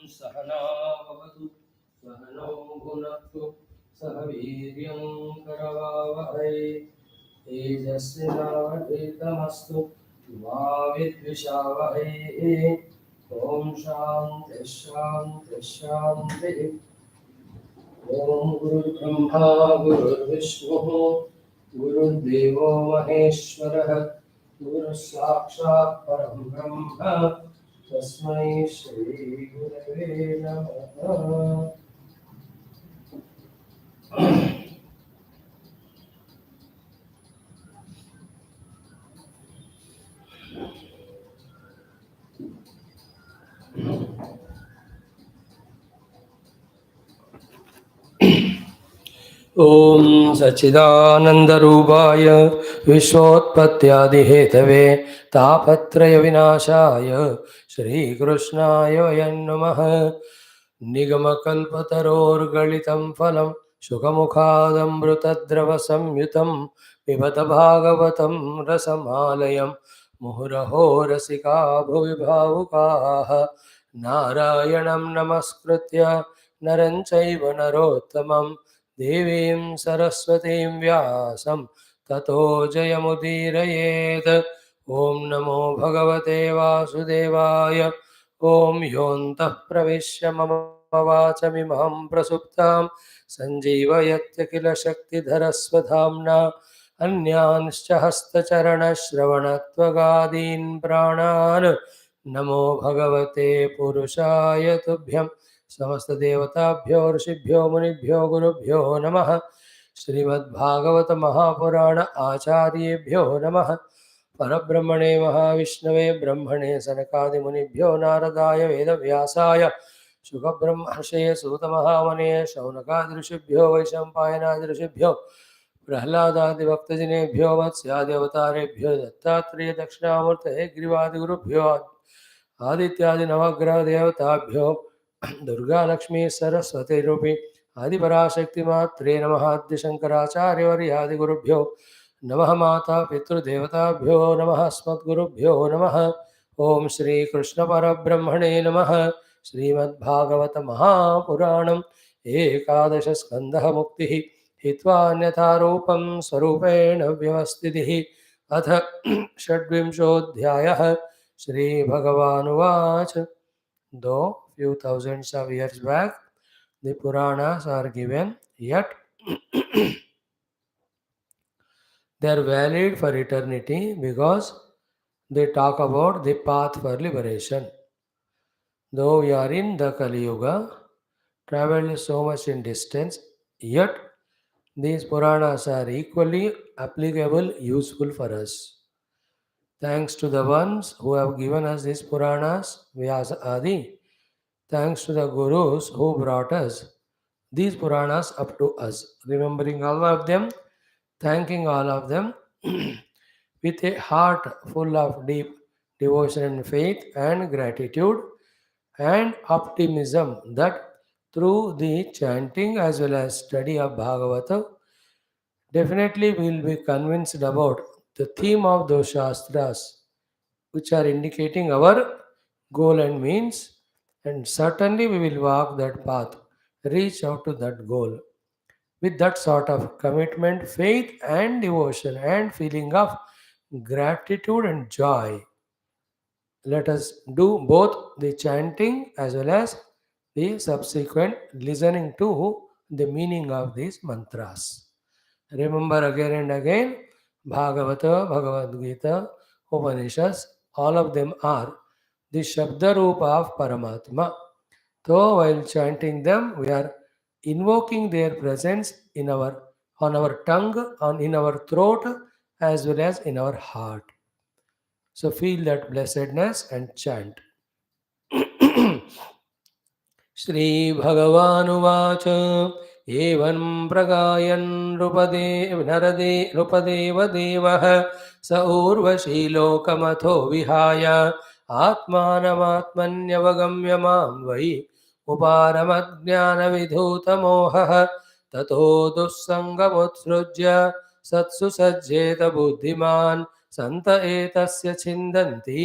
सहना भवतु सहनौ भुनक्तु सह वीर्यं करवावहै तेजस्विनावधीतमस्तु मा विद्विषावहै। ॐ शान्ति शान्ति शान्तिः। ॐ गुरुर्ब्रह्मा गुरुर्विष्णुः गुरुर्देवो महेश्वरः गुरुः साक्षात् परं ब्रह्म तस्मै श्री गुरवे नमः। ओम सच्चिदानंदरूपाय विश्वोत्पत्त्यादिहेतवे तापत्रय विनाशाय श्रीकृष्णाय वयं नमः। निगमकल्पतरोर्गलितं फलं शुकमुखादमृतद्रवसंयुतं पिबत भागवतं रसमालयं मुहुरहो रसिका भुवि भावुकाः। नारायणं नमस्कृत्य नरं चैव नरोत्तमं देवीं सरस्वतीं व्यासं ततो जयमुदीरयेत्। ॐ नमो भगवते वासुदेवाय। ॐ योऽन्तः प्रविश्य मम वाचमिमं प्रसुप्तां सञ्जीवयत्य किल शक्तिधरस्वधाम्ना अन्यांश्च हस्तचरणश्रवणत्वगादीन् प्राणान् नमो भगवते पुरुषाय तुभ्यं। समस्त देवताभ्यो ऋषिभ्यो मुनिभ्यो गुरुभ्यो नमः। श्रीमद्भागवत महापुराण आचार्येभ्यो नमः। परब्रह्मणे महाविष्णवे ब्रह्मणे सनकादिमुनिभ्यो नारदाय वेदव्यासाय शुकब्रह्मर्षये सूतमहामने शौनकादिऋषिभ्यो वैशम्पायनादिऋषिभ्यो प्रह्लादादिभक्तजनेभ्यो मत्स्याद्यवतारेभ्यो दत्तात्रेय दक्षिणामूर्तये ग्रीवादिगुरुभ्यो आदित्यादि नवग्रह देवताभ्यो दुर्गा लक्ष्मी सरस्वती रूपी आदिपराशक्तिमात्रे नमः। आद्यशंकराचार्यवर्यादिगुरुभ्यो नमः। माता पितृदेवताभ्यो नमः। अस्मद्गुरुभ्यो नमः। ओम श्री कृष्ण परब्रह्मणे नमः। श्रीमद्भागवत महापुराणम् एकादश स्कंदः मुक्तिः हित्वा अन्यथा रूपं स्वरूपेण व्यवस्थितिः। अथ षड्विंशोऽध्यायः। Shri भगवानुवाच। Though few thousands of years back the Puranas are given, yet they are valid for eternity because they talk about the path for liberation. Though we are in the Kali Yuga, traveled so much in distance, yet these Puranas are equally applicable, useful for us. Thanks to the ones who have given us these Puranas, Vyasa Adi, thanks to the Gurus who brought us these Puranas up to us, remembering all of them, thanking all of them with a heart full of deep devotion and faith and gratitude and optimism that through the chanting as well as study of Bhagavatam, definitely we will be convinced about the theme of those Shastras which are indicating our goal and means, and certainly we will walk that path, reach out to that goal with that sort of commitment, faith, and devotion, and feeling of gratitude and joy. Let us do both the chanting as well as the subsequent listening to the meaning of these mantras. Remember again and again, Bhagavata, Bhagavad Gita, Upanishads, all of them are the Shabda Rupa of Paramatma. So while chanting them, we are invoking their presence in our on our tongue, in our throat, as well as in our heart. So feel that blessedness and chant. श्रीभगवानुवाच एवं प्रगायन् नृपदेवदेवः स ऊर्वशीलोकमथो विहाय आत्मानमात्मन्यवगम्य मां वै उपारमज्ञानविधूतमोहः ततो दुःसङ्गमुत्सृज्य सत्सु सज्जेत बुद्धिमान् सन्त एतस्य छिन्दन्ति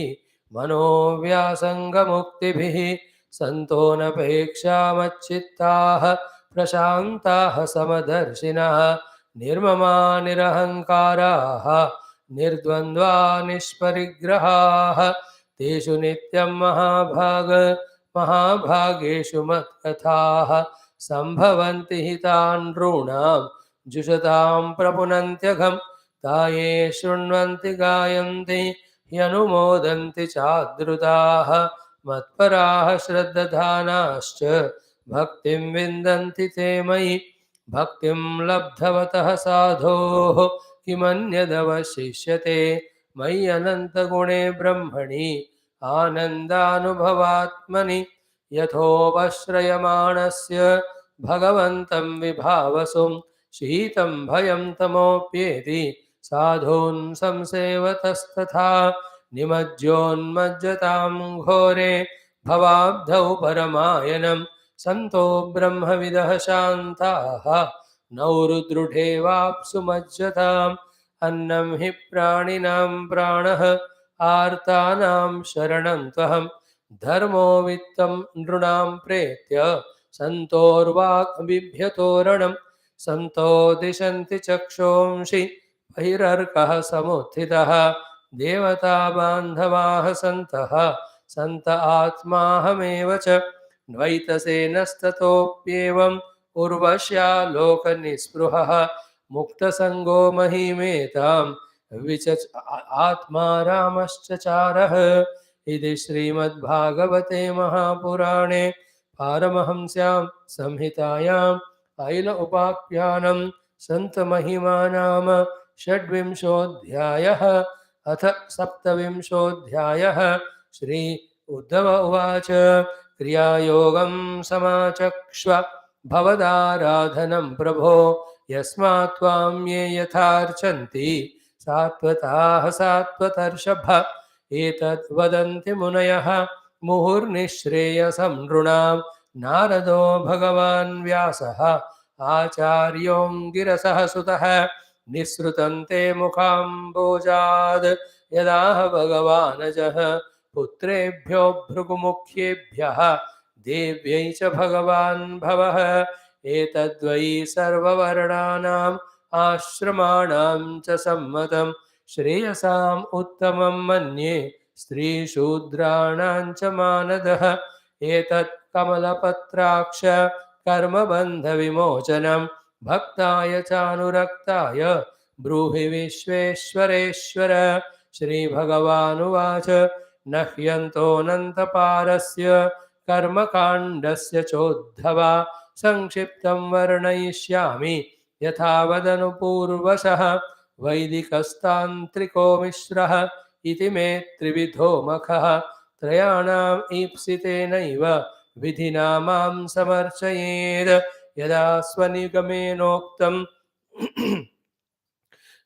मनोव्यासङ्गमुक्तिभिः सन्तो नपेक्षामच्चित्ताः प्रशान्ताः समदर्शिनः निर्ममा निरहङ्काराः निर्द्वन्द्वा निष्परिग्रहाः तेषु नित्यं महाभागेषु मत्कथाः सम्भवन्ति हितान् नॄणां जुषतां प्रपुनन्त्यघं ताये शृण्वन्ति गायन्ति ह्यनुमोदन्ति चाद्रुताः मत्पराः श्रद्धानाश्च भक्तिं विन्दन्ति ते मयि भक्तिं लब्धवतः साधोः किमन्यदवशिष्यते मयि अनन्तगुणे ब्रह्मणि आनन्दानुभवात्मनि यथोपश्रयमाणस्य भगवन्तं विभावसुं शीतं भयं तमोप्येति साधून् संसेवतस्तथा निमज्जोन्मज्जतां घोरे भवाब्धौ परमायनं सन्तो ब्रह्मविदः शान्ताः नौरुदृढेवाप्सु मज्जताम् अन्नं हि प्राणिनां प्राणः आर्तानां शरणं त्वहं धर्मो वित्तं नृणां प्रेत्य सन्तोर्वाक् बिभ्यतोरणं सन्तो दिशन्ति चक्षुंषि बहिरर्कः समुत्थितः देवता बान्धवाः सन्तः सन्त आत्माहमेव च द्वैतसेनस्ततोऽप्येवम् उर्वश्या लोकनिस्पृहः मुक्तसङ्गो महिमेतां विचच आत्मा रामश्चचारः इति श्रीमद्भागवते महापुराणे पारमहंस्यां संहितायाम् ऐल उपाख्यानं सन्तमहिमा नाम षड्विंशोऽध्यायः अथ सप्तविंशोऽध्यायः श्री उद्धव उवाच क्रियायोगं समाचक्ष्व भवदाराधनं प्रभो यस्मात् त्वां ये यथार्चन्ति सात्वताः सात्वतर्षभ एतद् वदन्ति मुनयः मुहुर्निःश्रेयसं नृणां नारदो भगवान् व्यासः आचार्योऽङ्गिरसः सुतः निःसृतं ते मुखाम्बोजाद् यदाह भगवानजः पुत्रेभ्यो भृगुमुख्येभ्यः देव्यै च भगवान् भवः एतद्वै सर्ववर्णानाम् आश्रमाणां च सम्मतं श्रेयसाम् उत्तमं मन्ये स्त्रीशूद्राणां च मानदः एतत् कमलपत्राक्ष कर्मबन्धविमोचनं भक्ताय चानुरक्ताय ब्रूहि विश्वेश्वरेश्वर श्रीभगवानुवाच न ह्यन्तोऽनन्तपारस्य कर्मकाण्डस्य चोद्धवा संक्षिप्तं वर्णयिष्यामि यथा वदनुपूर्वशः वैदिकस्तान्त्रिको मिश्रः इति मे त्रिविधो मखः त्रयाणाम् ईप्सितेनैव विधिना मां समर्चयेत् यदा स्वनिगमेनोक्तं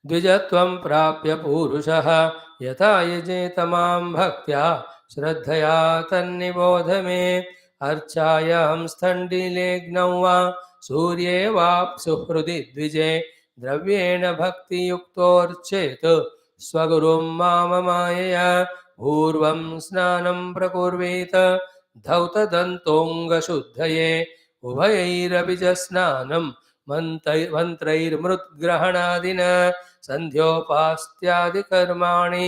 द्विजत्वं प्राप्य पूरुषः यथा यजेत मां भक्त्या श्रद्धया तन्निबोध मे अर्चायां स्थण्डिलेग्नौ वा सूर्ये वाप्सु हृदि द्विजे द्रव्येण भक्तियुक्तोर्चेत् स्वगुरुं माममायया पूर्वं स्नानं प्रकुर्वीत धौतदन्तोऽङ्गशुद्धये उभयैरपि च स्नानं मन्त्रैर्मृद्ग्रहणादिना सन्ध्योपास्त्यादिकर्माणि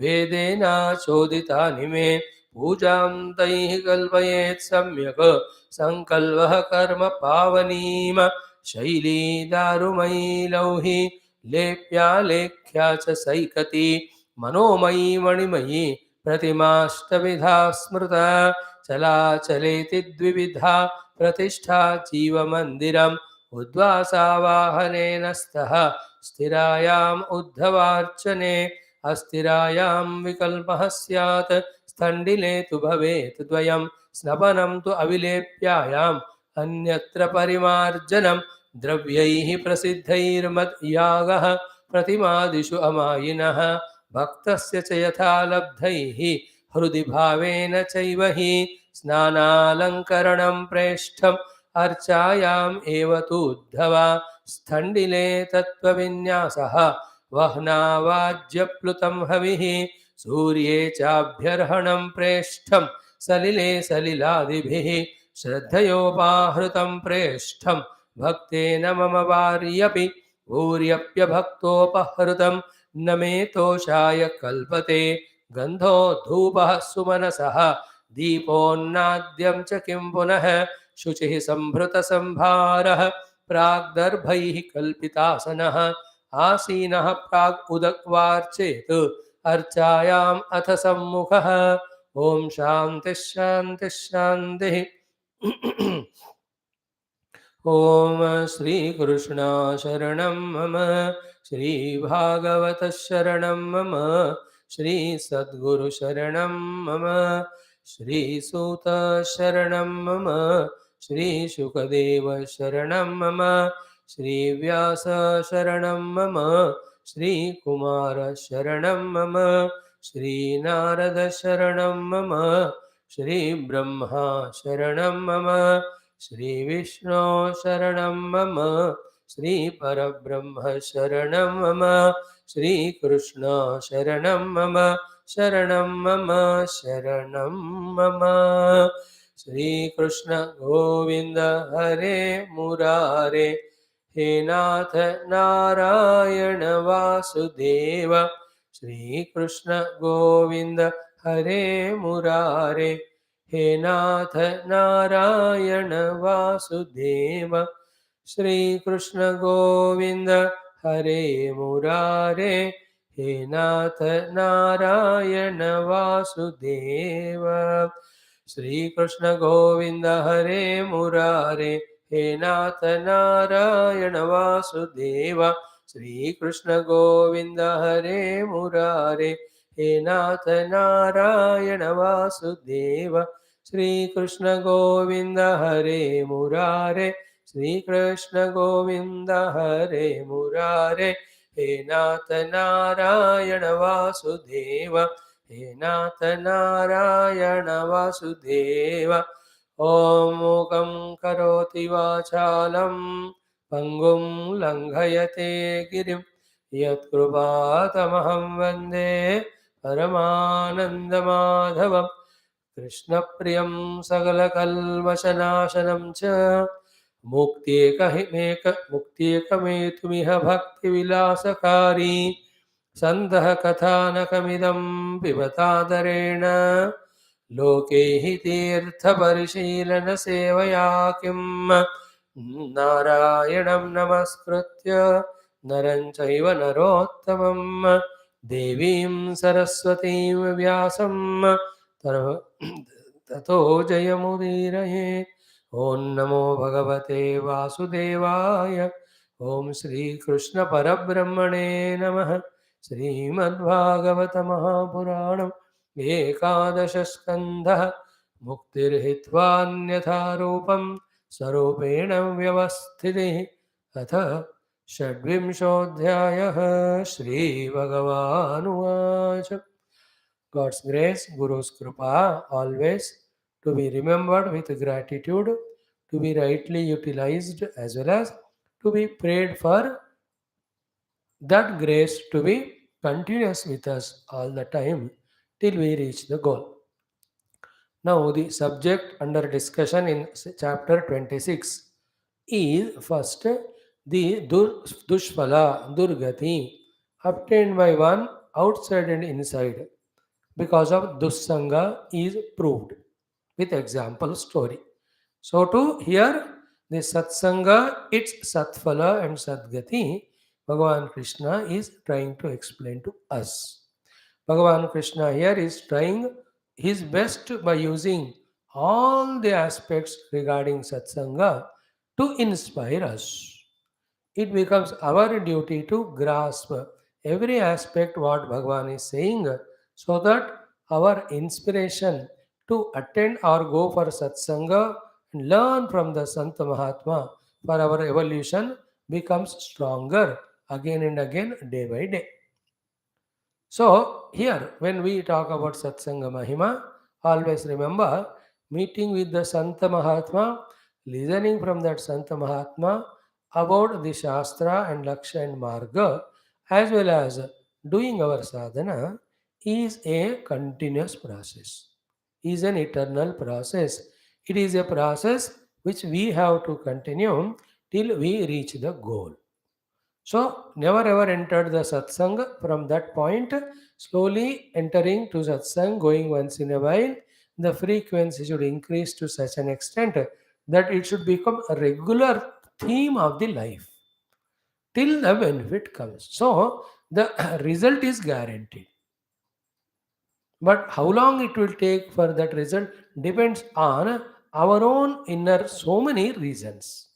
वेदेनाचोदितानि मे पूजां तैः कल्पयेत् सम्यक् सङ्कल्पः कर्म पावनीम शैली दारुमयी लौहि लेप्या च सैकती मनोमयी मणिमयी प्रतिमाष्टविधा स्मृता चलाचलेति द्विविधा प्रतिष्ठा जीवमन्दिरम् उद्वासावाहनेन स्तः स्थिरायाम् उद्धवार्चने अस्थिरायां विकल्पः स्यात् स्थण्डिले तु भवेत् द्वयं स्नपनं तु अविलेप्यायाम् अन्यत्र परिमार्जनं द्रव्यैः प्रसिद्धैर्मद्यागः प्रतिमादिषु अमायिनः भक्तस्य च यथा लब्धैः हृदि भावेन चैव हि स्नानालङ्करणं प्रेष्ठम् अर्चायाम् एव तु उद्धवा स्थण्डिले तत्त्वविन्यासः वह्नावाज्यप्लुतं हविः सूर्ये चाभ्यर्हणं प्रेष्ठं सलिले सलिलादिभिः श्रद्धयोपाहृतं प्रेष्ठं भक्तेन मम वार्यपि भूर्यप्यभक्तोपहृतं न मे तोषाय कल्पते गन्धो धूपः सुमनसः दीपोन्नाद्यं च किं पुनः शुचिः सम्भृतसंभारः प्राग्दर्भैः कल्पितासनः आसीनः प्राग् उदक्वार्चेत् अर्चायाम् अथ सम्मुखः ॐ शान्तिः शान्तिः शान्तिः ॐ श्रीकृष्ण शरणं मम श्रीभागवत शरणं मम श्रीसद्गुरुशरणं मम श्रीसूत शरणं मम श्रीशुकदेव शरणं मम श्रीव्यास शरणं मम श्रीकुमार शरणं मम श्रीनारद शरणं मम श्रीब्रह्मा शरणं मम श्रीविष्णु शरणं मम श्रीपरब्रह्म शरणं मम श्रीकृष्ण शरणं मम शरणं मम शरणं मम श्रीकृष्ण गोविन्द हरे मुरारे हे नाथ नारायण वासुदेव श्रीकृष्ण गोविन्द हरे मुरारे हे नाथ नारायण वासुदेव श्रीकृष्ण गोविन्द हरे मुरारे हे नाथ नारायण वासुदेव श्रीकृष्ण गोविन्द हरे मुरारे हे नाथ नारायण वासुदेव श्रीकृष्ण गोविन्द हरे मुरारे हे नाथ नारायण वासुदेव श्रीकृष्ण गोविन्द हरे मुरारे श्रीकृष्ण गोविन्द हरे मुरारे हे नाथ नारायण वासुदेव हे नाथ नारायण वासुदेव ॐ मूकं करोति वाचालं पङ्गुं लङ्घयते गिरिं यत्कृपातमहं वन्दे परमानन्दमाधवं कृष्णप्रियं सकलकल्मषनाशनं च मुक्त्येकमेतुमिह भक्तिविलासकारी सन्तः कथानकमिदं पिबतादरेण लोके हि तीर्थपरिशीलनसेवया किं नारायणं नमस्कृत्य नरं चैव नरोत्तमं देवीं सरस्वतीं व्यासं ततो जयमुदीरये ॐ नमो भगवते वासुदेवाय ॐ श्रीकृष्णपरब्रह्मणे नमः श्रीमद्भागवत महापुराणम् एकादशस्कन्धः मुक्तिर्हित्वान्यथा रूपं स्वरूपेण व्यवस्थितिः अथ षड्विंशोऽध्यायः श्रीभगवानुवाच God's grace, Guru's Kripa, always to be remembered with gratitude, to be rightly utilized as well as to be prayed for that grace to be continuous with us all the time till we reach the goal. Now, the subject under discussion in chapter 26 is first the dushphala, durgati, obtained by one outside and inside because of dussanga is proved with example story. So to hear the satsanga, its satphala and sadgati, Bhagavan Krishna is trying to explain to us. Bhagavan Krishna here is trying his best by using all the aspects regarding satsanga to inspire us. It becomes our duty to grasp every aspect what Bhagavan is saying so that our inspiration to attend or go for satsanga and learn from the Santa Mahatma for our evolution becomes stronger again and again day by day. So here when we talk about satsanga mahima, always remember meeting with the Santa Mahatma, listening from that Santa Mahatma about the Shastra and Laksha and Marga as well as doing our sadhana is a continuous process. is an eternal process. It is a process which we have to continue till we reach the goal. So, never ever entered the satsang. From that point, slowly entering to satsang, going once in a while, the frequency should increase to such an extent that it should become a regular theme of the life till the benefit comes. So, the result is guaranteed. But how long it will take for that result depends on our own inner so many reasons.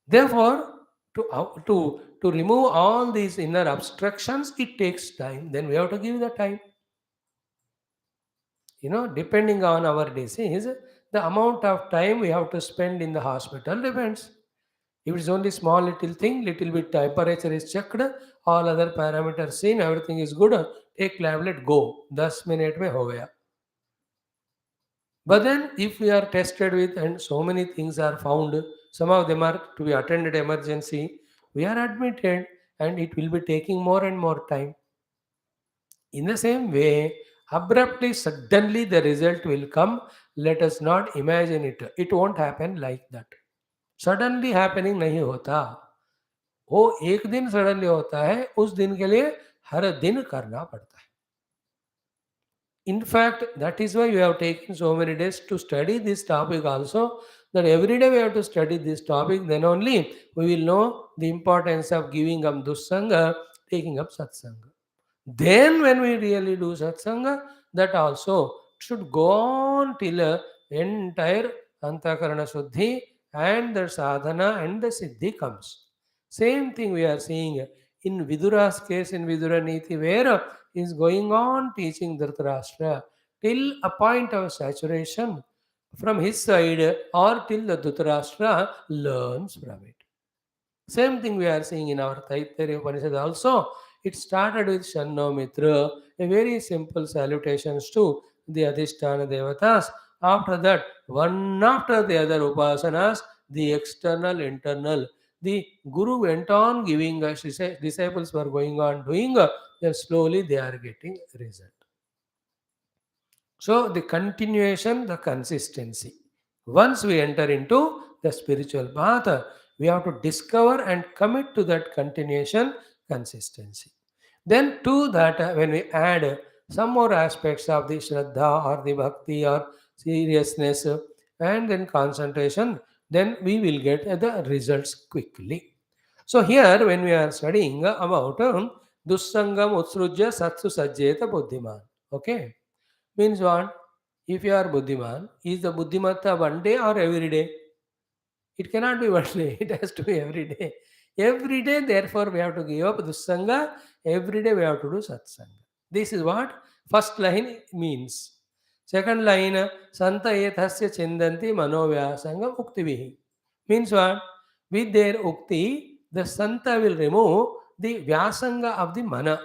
Therefore, to remove all these inner obstructions, it takes time. Then we have to give the time. Depending on our disease, the amount of time we have to spend in the hospital depends. If it's only small little thing, little bit temperature is checked, all other parameters seen, everything is good, take tablet, go. 10 minutes में हो गया. But then, if we are tested with and so many things are found, some of them are to be attended emergency, we are admitted and it will be taking more and more time. In the same way, abruptly, suddenly the result will come. Let us not imagine it. It won't happen like that. Suddenly happening नहीं होता. वो एक दिन suddenly होता है, उस दिन के लिए हर दिन करना पड़ता है. In fact, that is why we have taken so many days to study this topic also. That every day we have to study this topic, then only we will know the importance of giving up dussanga, taking up satsanga. Then, when we really do satsanga, that also should go on till entire antakarana shuddhi and the sadhana and the siddhi comes. Same thing we are seeing in Vidura's case in Vidura Niti, where he is going on teaching Dhritarashtra till a point of saturation from his side or till the Dhritarashtra learns from it. Same thing we are seeing in our Taittiriya Upanishad also. It started with Shanno Mitra, a very simple salutations to the Adhisthana Devatas. After that, one after the other Upasanas, the external, internal. The Guru went on giving us, disciples were going on doing, then slowly they are getting result. So the continuation, the consistency. Once we enter into the spiritual path, we have to discover and commit to that continuation, consistency. Then to that, when we add some more aspects of the Shraddha or the Bhakti or seriousness and then concentration, then we will get the results quickly. So here, when we are studying about Dussangam Utsrujya Satsu Sajjeta Buddhiman. Okay. Means what? If you are Buddhiman, is the Buddhimatta one day or every day? It cannot be one day, it has to be every day. Every day, therefore, we have to give up Dussanga, every day we have to do Satsanga. This is what first line means. Second line, Santa Ethasya Chindanti Manovyasanga Uktivihi. Means what? With their Ukti, the Santa will remove the Vyasanga of the Mana.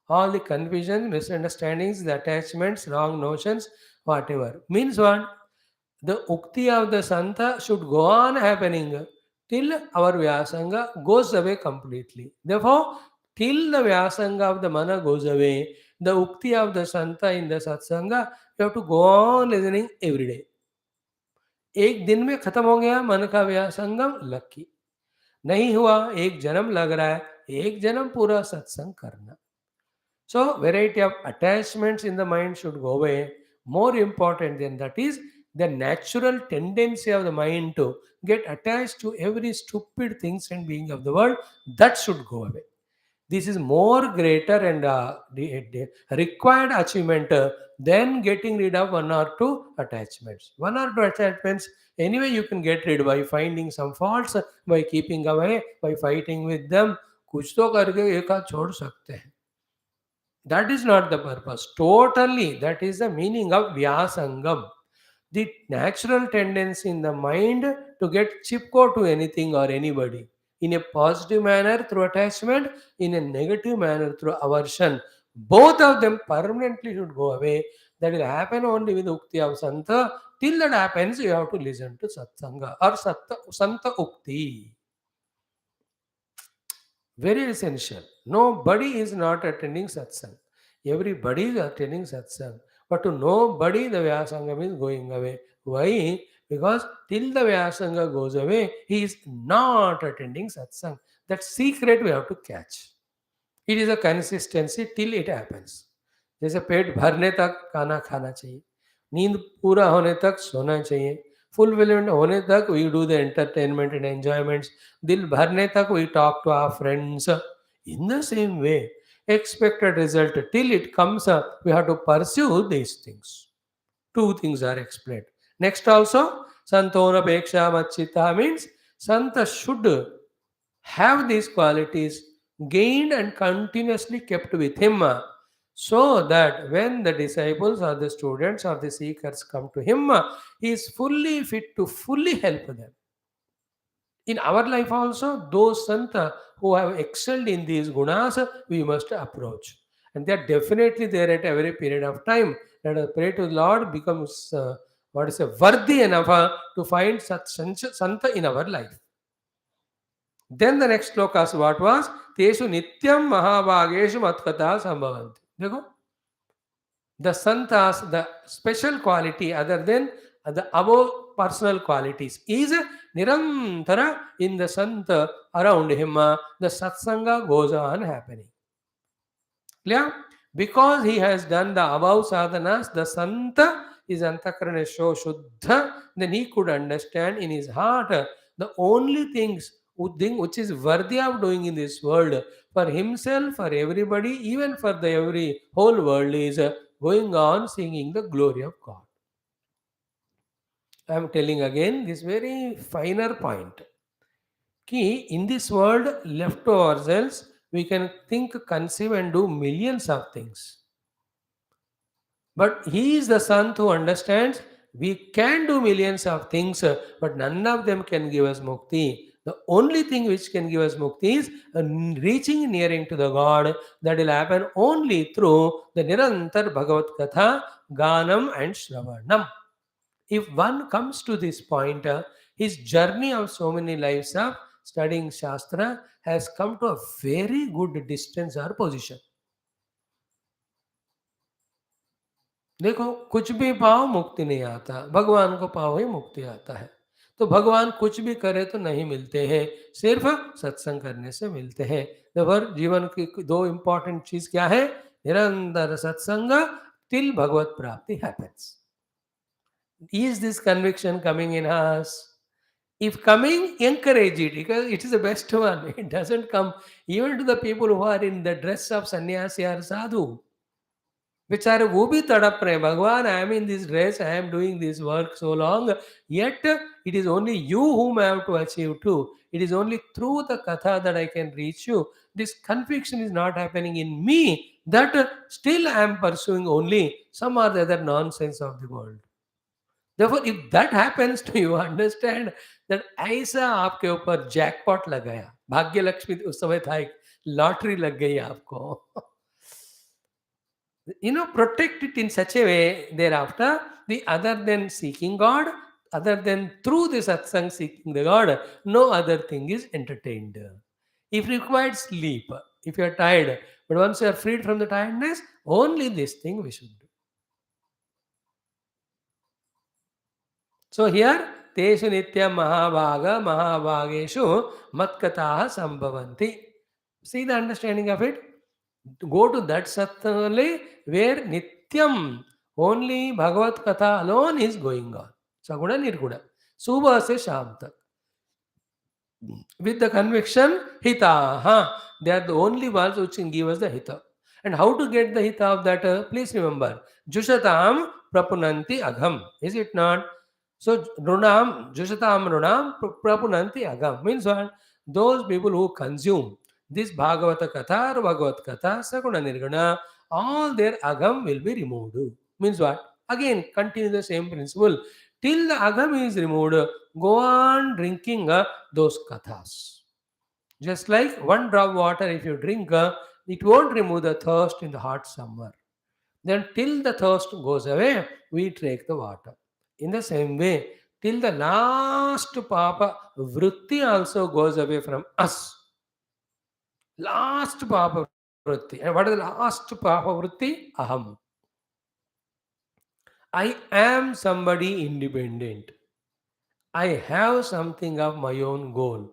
All the confusion, misunderstandings, the attachments, wrong notions, whatever. Means what? The Ukti of the Santa should go on happening till our Vyasanga goes away completely. Therefore, till the Vyasanga of the Mana goes away, the Ukti of the Santa in the Satsanga, you have to go on listening every day. एक दिन में खत्म हो गया मन का व्यासंगम, lucky. नहीं हुआ, एक जन्म लग रहा है, एक जन्म पूरा सत्संग करना. So, variety of attachments in the mind should go away. More important than that is the natural tendency of the mind to get attached to every stupid things and being of the world. That should go away. This is more greater and the required achievement than getting rid of one or two attachments. One or two attachments, anyway, you can get rid by finding some faults, by keeping away, by fighting with them. कुछ तो करके एक आध छोड़ सकते हैं. That is not the purpose. Totally, that is the meaning of Vyasangam. The natural tendency in the mind to get chipko to anything or anybody. In a positive manner through attachment, in a negative manner through aversion. Both of them permanently should go away. That will happen only with Ukti of Santa. Till that happens, you have to listen to Satsanga or Santa Ukti. Very essential. Nobody is not attending satsang. Everybody is attending satsang. But to nobody, the Vyasangam is going away. Why? Because till the Vyasanga goes away, he is not attending satsang. That secret we have to catch. It is a consistency till it happens. जैसे पेट भरने तक खाना खाना चाहिए, नींद पूरा होने तक सोना चाहिए, फुलफिलमेंट होने तक we do the entertainment and enjoyments, दिल भरने तक we talk to our friends. In the same way, expected result till it comes up, we have to pursue these things. Two things are explained. Next also, Santona Peksha Machita means Santa should have these qualities gained and continuously kept with him, so that when the disciples or the students or the seekers come to him, he is fully fit to fully help them. In our life also, those Santa who have excelled in these gunas, we must approach. And they are definitely there at every period of time. Let us pray to the Lord becomes, worthy enough to find such Santa in our life. Then the next slokas what was? Teshu nityam mahabhageshu matkata sambhavanti. देखो, the santas, the special quality other than the above personal qualities is nirantara in the santa around him. The satsanga goes on happening. Clear? Because he has done the above sadhanas, the santa is antakarana so shuddha, then he could understand in his heart the only thing which is worthy of doing in this world for himself, for everybody, even for the every whole world is going on singing the glory of God. I am telling again this very finer point. Ki in this world left to ourselves, we can think, conceive, and do millions of things. But he is the Sant who understands we can do millions of things, but none of them can give us mukti. The only thing which can give us mukti is reaching nearing to the God. That will happen only through the Nirantar Bhagavat Katha, Ganam, and Shravanam. If one comes to this point, his journey of so many lives of studying Shastra has come to a very good distance or position. देखो, कुछ भी पाओ मुक्ति नहीं आता, भगवान को पाओ ही मुक्ति आता है. तो भगवान कुछ भी करे तो नहीं मिलते हैं, सिर्फ सत्संग करने से मिलते हैं. तब जीवन की दो इंपॉर्टेंट चीज क्या है? निरंतर सत्संग till भगवत प्राप्ति happens. Is this conviction coming in us? If coming, encourage it because it is the best one. It doesn't come even to the people who are in the dress of sannyasi or sadhu. बेचारे वो भी तड़प रहे हैं, भगवान I am in this dress, I am doing this work so long, yet it is only you whom I have to achieve to. It is only through the katha that I can reach you. This conviction is not happening in me, that still I am pursuing only some or the other nonsense of the world. Therefore, if that happens to you, understand that ऐसा आपके ऊपर jackpot लग गया, भाग्य लक्ष्मी उस समय था, एक लॉटरी लग गई आपको. Protect it in such a way thereafter, the other than seeking God, other than through the satsang seeking the God, no other thing is entertained. If required, sleep. If you are tired, but once you are freed from the tiredness, only this thing we should do. So here, Teshu Nitya Mahabhaga Mahabhageshu Matkataha Sambhavanti. See the understanding of it? Go to that satsang where Nityam, only Bhagavad Katha alone is going on. Saguna Nirguna. Subha se Sham tak. With the conviction, Hita. They are the only ones which can give us the Hita. And how to get the Hita of that? Please remember. Jushatam Prapunanti Agham. Is it not? So, Jushatam Runam Prapunanti Agham. Means what? Those people who consume this Bhagavata Katha or Bhagavat Katha, Saguna Nirguna, all their agam will be removed. Means what? Again, continue the same principle. Till the agam is removed, go on drinking those kathas. Just like one drop water, if you drink, it won't remove the thirst in the hot summer. Then till the thirst goes away, we take the water. In the same way, till the last papa vritti also goes away from us. Last papa vritti. And what is the last papa vritti? Aham. I am somebody independent. I have something of my own goal.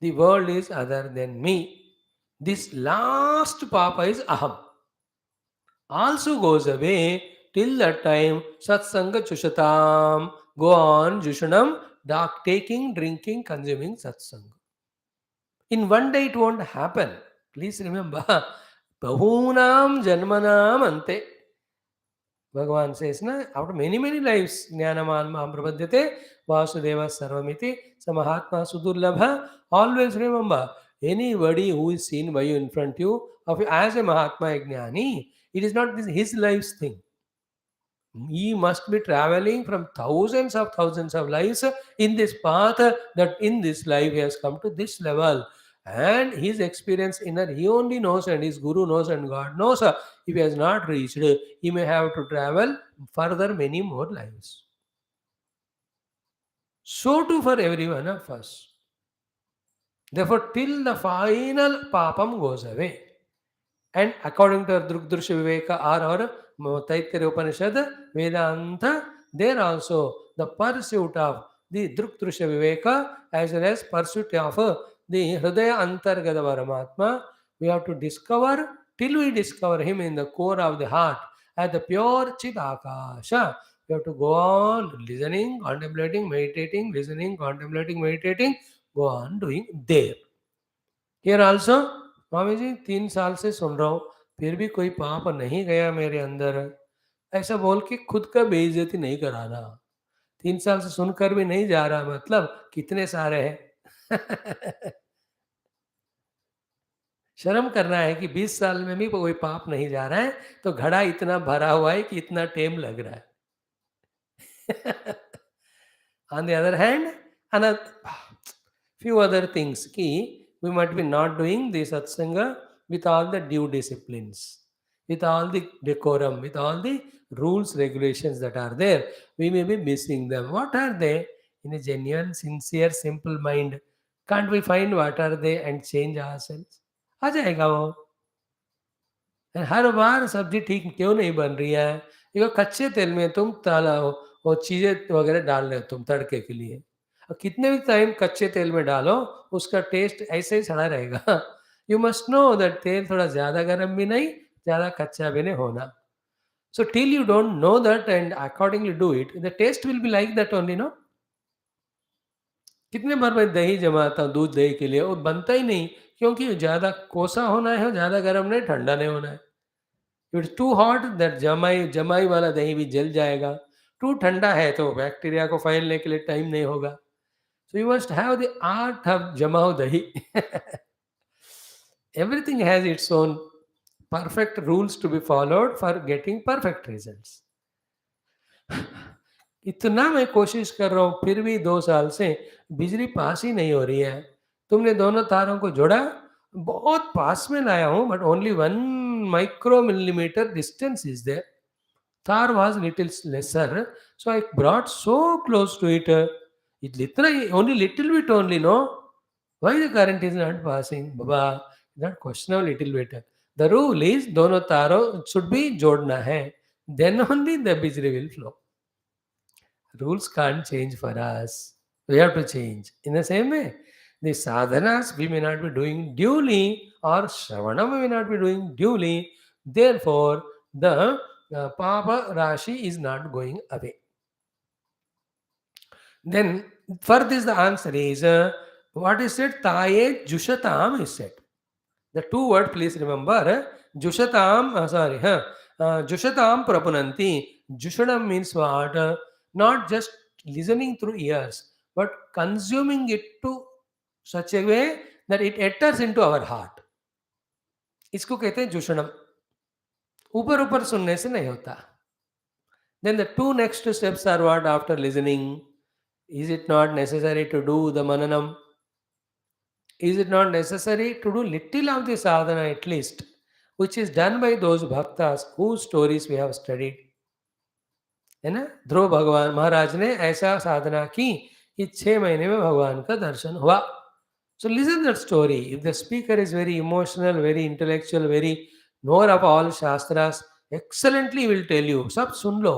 The world is other than me. This last papa is aham. Also goes away till that time satsanga chushatam. Go on jushanam, dark taking, drinking, consuming satsanga. In one day it won't happen. Please remember. Bahunam janmanam ante. Bhagavan says, na, after many, many lives, Jnanaman Mahaprabhadyate, Vasudeva Sarvamiti, Samahatma Sudurlabha. Always remember, anybody who is seen by you in front of you as a Mahatma Jnani, it is not his life's thing. He must be traveling from thousands of lives in this path, that in this life he has come to this level. And his experience inner, he only knows, and his guru knows, and God knows. If he has not reached, he may have to travel further many more lives. So too for every one of us. Therefore, till the final papam goes away. And according to Drukdrusha Viveka or Taittiriya Upanishad, Vedanta, there also the pursuit of the Drukdrusha Viveka as well as pursuit of the Hridaya Antargata Paramatma, we have to discover till we discover him in the core of the heart as the pure Chidakasha. We have to go on listening, contemplating, meditating, listening, contemplating, meditating, go on doing there. Here also, Swami ji 3 साल से सुन रहा हूँ फिर भी कोई पाप नहीं गया मेरे अंदर, ऐसा बोल के खुद का बेइज्जती नहीं कराना। 3 साल से सुनकर भी नहीं जा रहा, मतलब कितने सारे हैं। शर्म करना है कि 20 साल में भी कोई पाप नहीं जा रहा है, तो घड़ा इतना भरा हुआ है कि इतना टेम लग रहा है। On the other hand, another few other things ki we might be not doing the satsanga with all the due disciplines, with all the decorum, with all the rules, regulations that are there. We may be missing them. What are they? In a genuine, sincere, simple mind, can't we find what are they and change ourselves? आ जाएगा वो। हर बार सब्जी ठीक क्यों नहीं बन रही है? देखो कच्चे तेल में तुम ताला वो चीज़ें वगैरह डाल रहे हो तुम तड़के के लिए, और कितने भी टाइम कच्चे तेल में डालो उसका टेस्ट ऐसे ही सड़ा रहेगा। यू मस्ट नो दैट तेल थोड़ा ज़्यादा गर्म भी नहीं, ज़्यादा कच्चा भी नहीं होना। So till you don't know that and accordingly do it, the taste will be like that only, no. कितने बार मैं दही जमाता हूँ दूध दही के लिए, वो बनता ही नहीं, क्योंकि ज़्यादा कोसा होना है, ज़्यादा गर्म नहीं, ठंडा नहीं होना है। If it's too hot that जमाई जमाई वाला दही भी जल जाएगा, टू ठंडा है तो बैक्टीरिया को फैलने के लिए टाइम नहीं होगा। So you must have the art of जमाओ दही। Everything has its own perfect rules to be followed for getting perfect results. इतना मैं कोशिश कर रहा हूँ फिर भी 2 साल से बिजली पास ही नहीं हो रही है। तुमने दोनों तारों को जोड़ा, बहुत पास में लाया हूँ, but only 1 micro millimetre distance is there. तार was little lesser, so I brought so close to it. It literally only little bit only, no? Why the current is not passing? Baba, not question of little bit. The rule is दोनों तारों should be जोड़ना है, then only the बिजली will flow. Rules can't change for us. We have to change. In the same way, the sadhanas we may not be doing duly, or shravanam we may not be doing duly. Therefore, the Papa Rashi is not going away. Then, for this, the answer is what is said? Taye Jushatam is said. The two words, please remember. Jushatam, Jushatam Prapunanti. Jushanam means what? Not just listening through ears, but consuming it to such a way that it enters into our heart. इसको कहते हैं जुषणम। ऊपर ऊपर सुनने से नहीं होता। Then the two next steps are what after listening? Is it not necessary to do the mananam? Is it not necessary to do little of the sadhana at least, which is done by those bhaktas whose stories we have studied? है ना, ध्रुव भगवान महाराज ने ऐसा साधना की कि 6 महीने में भगवान का दर्शन हुआ। So listen that story. If the speaker is very emotional, very intellectual, very knower of all shastras, excellently will tell you, सब सुन लो,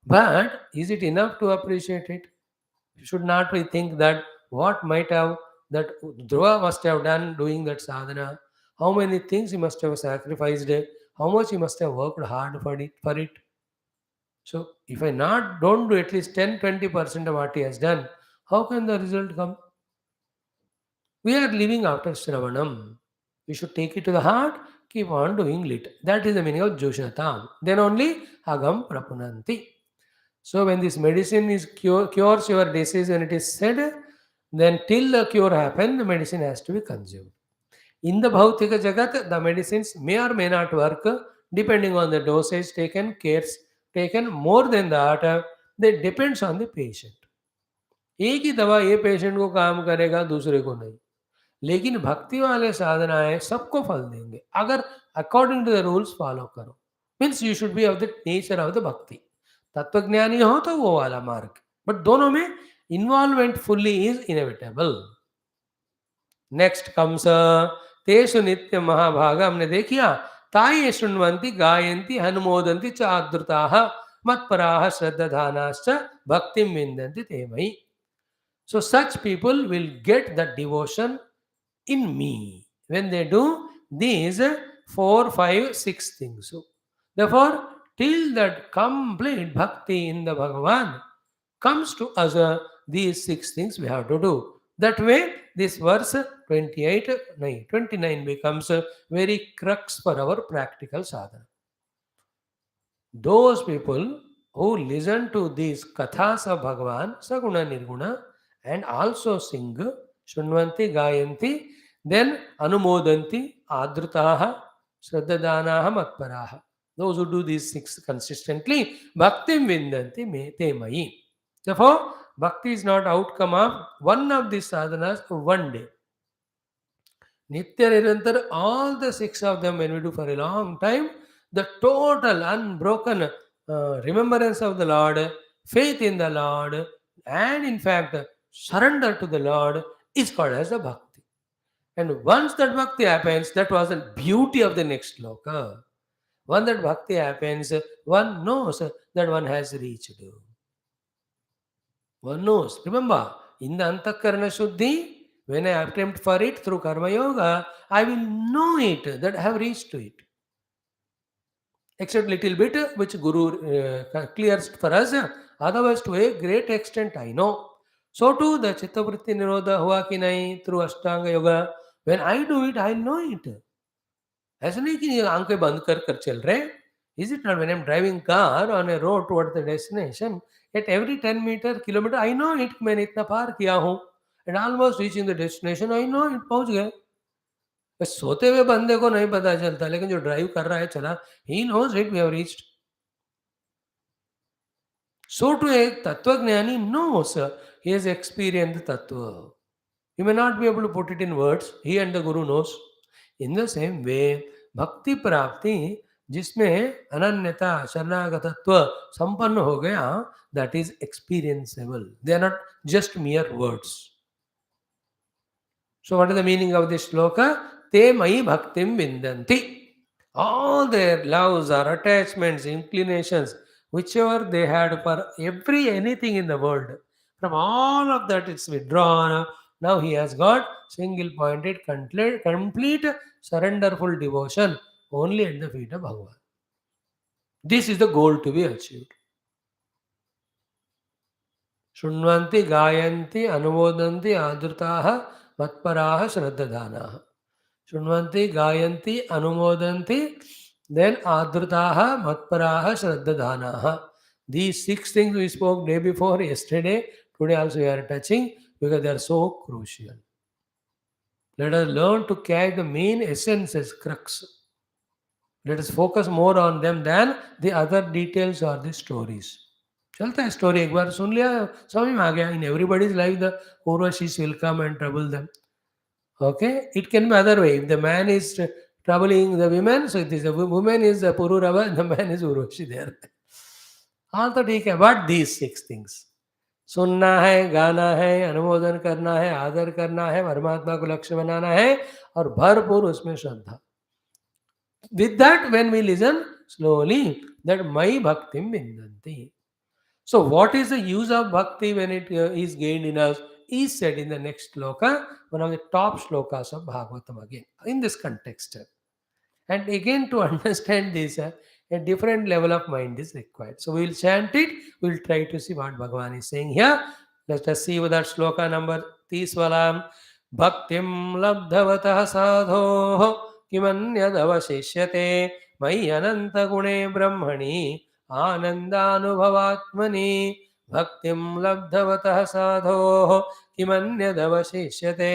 But is it enough to appreciate it? Should not we think that what might have that Dhruva must have done doing that sadhana, how many things he must have sacrificed, how much he must have worked hard for it. So if I not don't do at least 10-20% of what he has done, how can the result come? We are living after Shravanam. We should take it to the heart, keep on doing it. That is the meaning of Joshatam. Then only Agam Prapunanti. So when this medicine is cures your disease when it is said, then till the cure happen, the medicine has to be consumed. In the Bhautika Jagat, the medicines may or may not work depending on the dosage taken, cares taken more than that. That depends on the patient. एक ही दवा ये patient को काम करेगा दूसरे को नहीं लेकिन भक्ति वाले साधनाएं सबको फल देंगे अगर according to the rules follow करो means you should be of the nature of the bhakti तत्वज्ञानी हो तो वो वाला मार्ग बट दोनों में involvement fully is inevitable next comes तेषु नित्य महाभागा हमने देखिया ताये शृण्वन्ति गायन्ति हनुमोदन्ति च आदृताः मत्पराः श्रद्धानाश्च भक्तिं विन्दन्ति ते मयि. So such people will get the devotion in me when they do these 4, 5, 6 things. So therefore, till that complete bhakti in the Bhagavan comes to us, these 6 things we have to do. That way, this verse 29 becomes a very crux for our practical sadhana. Those people who listen to these kathas of Bhagavan, Saguna Nirguna, and also sing Shunvanti Gayanti, then Anumodanti Adrutaha Shraddadanaha Matparaha. Those who do these 6 consistently, Bhaktim Vindanti Me Te Mayi. Therefore, Bhakti is not outcome of one of these sadhanas one day. Nitya Nirantar, all the 6 of them when we do for a long time, the total unbroken remembrance of the Lord, faith in the Lord, and in fact surrender to the Lord is called as the bhakti. And once that bhakti happens, that was the beauty of the next sloka. Once that bhakti happens, one knows that one has reached. One knows. Remember, in the Antakarana Shuddhi, when I attempt for it through Karma Yoga, I will know it, that I have reached to it. Except little bit, which Guru clears for us. Otherwise, to a great extent, I know. So too, the Chittavritti Nirodha hua ki nahi through Ashtanga Yoga. When I do it, I know it. ऐसा नहीं कि आंखें बंद कर चल रहे. Is it not when I'm driving car on a road towards the destination, at every 10 meter, kilometer, I know it, मैंने इतना पार किया हूँ. And almost reaching the destination, I know it, पहुँच गए. बस सोते हुए बंदे को नहीं पता चलता, लेकिन जो ड्राइव कर रहा है चला, he knows it, we have reached. So too a Tattvajnani knows he has experienced Tattva. He may not be able to put it in words, he and the Guru knows. In the same way, Bhakti Prapti, जिसमें अनन्यता शरणागतत्व संपन्न हो गया, that is experienceable. They are not just mere words. So what is the meaning of this sloka? Te mai bhaktim vindanti. All their loves or attachments, inclinations, whichever they had for anything in the world, from all of that it's withdrawn. Now he has got single pointed, complete surrenderful devotion only at the feet of Bhagavan. This is the goal to be achieved. Shunvanti gayanti anumodanti adrutaha matparaha shraddadanaha. Shunvanti gayanti anumodanti, then adrutaha matparaha shraddadanaha. These 6 things we spoke day before, yesterday, today also we are touching because they are so crucial. Let us learn to catch the main essence as crux. Let us focus more on them than the other details or the stories. चलता है story एक बार सुन लिया समझ में आ गया. In everybody's life the Urvashis will come and trouble them. Okay, it can be other way. If the man is troubling the women, so it is the woman is the Pururava and the man is Urvashi there. all तो ठीक है, but these 6 things. सुनना है, गाना है, अनुमोदन करना है, आदर करना है, परमात्मा को लक्ष्य बनाना है और भरपूर उसमें श्रद्धा. With that, when we listen slowly, that my bhaktim vindanti. So, what is the use of bhakti when it is gained in us? Is said in the next sloka, one of the top slokas of Bhagavatam again, in this context. And again, to understand this, a different level of mind is required. So, we will chant it, we will try to see what Bhagavan is saying here. Let us see with that sloka number 30. Bhaktim labdhavatah sadho kimanyadavashishyate mai ananta gune brahmani आनन्दानुभवात्मनि भक्तिं लब्धवतः साधोः किमन्यदवशिष्यते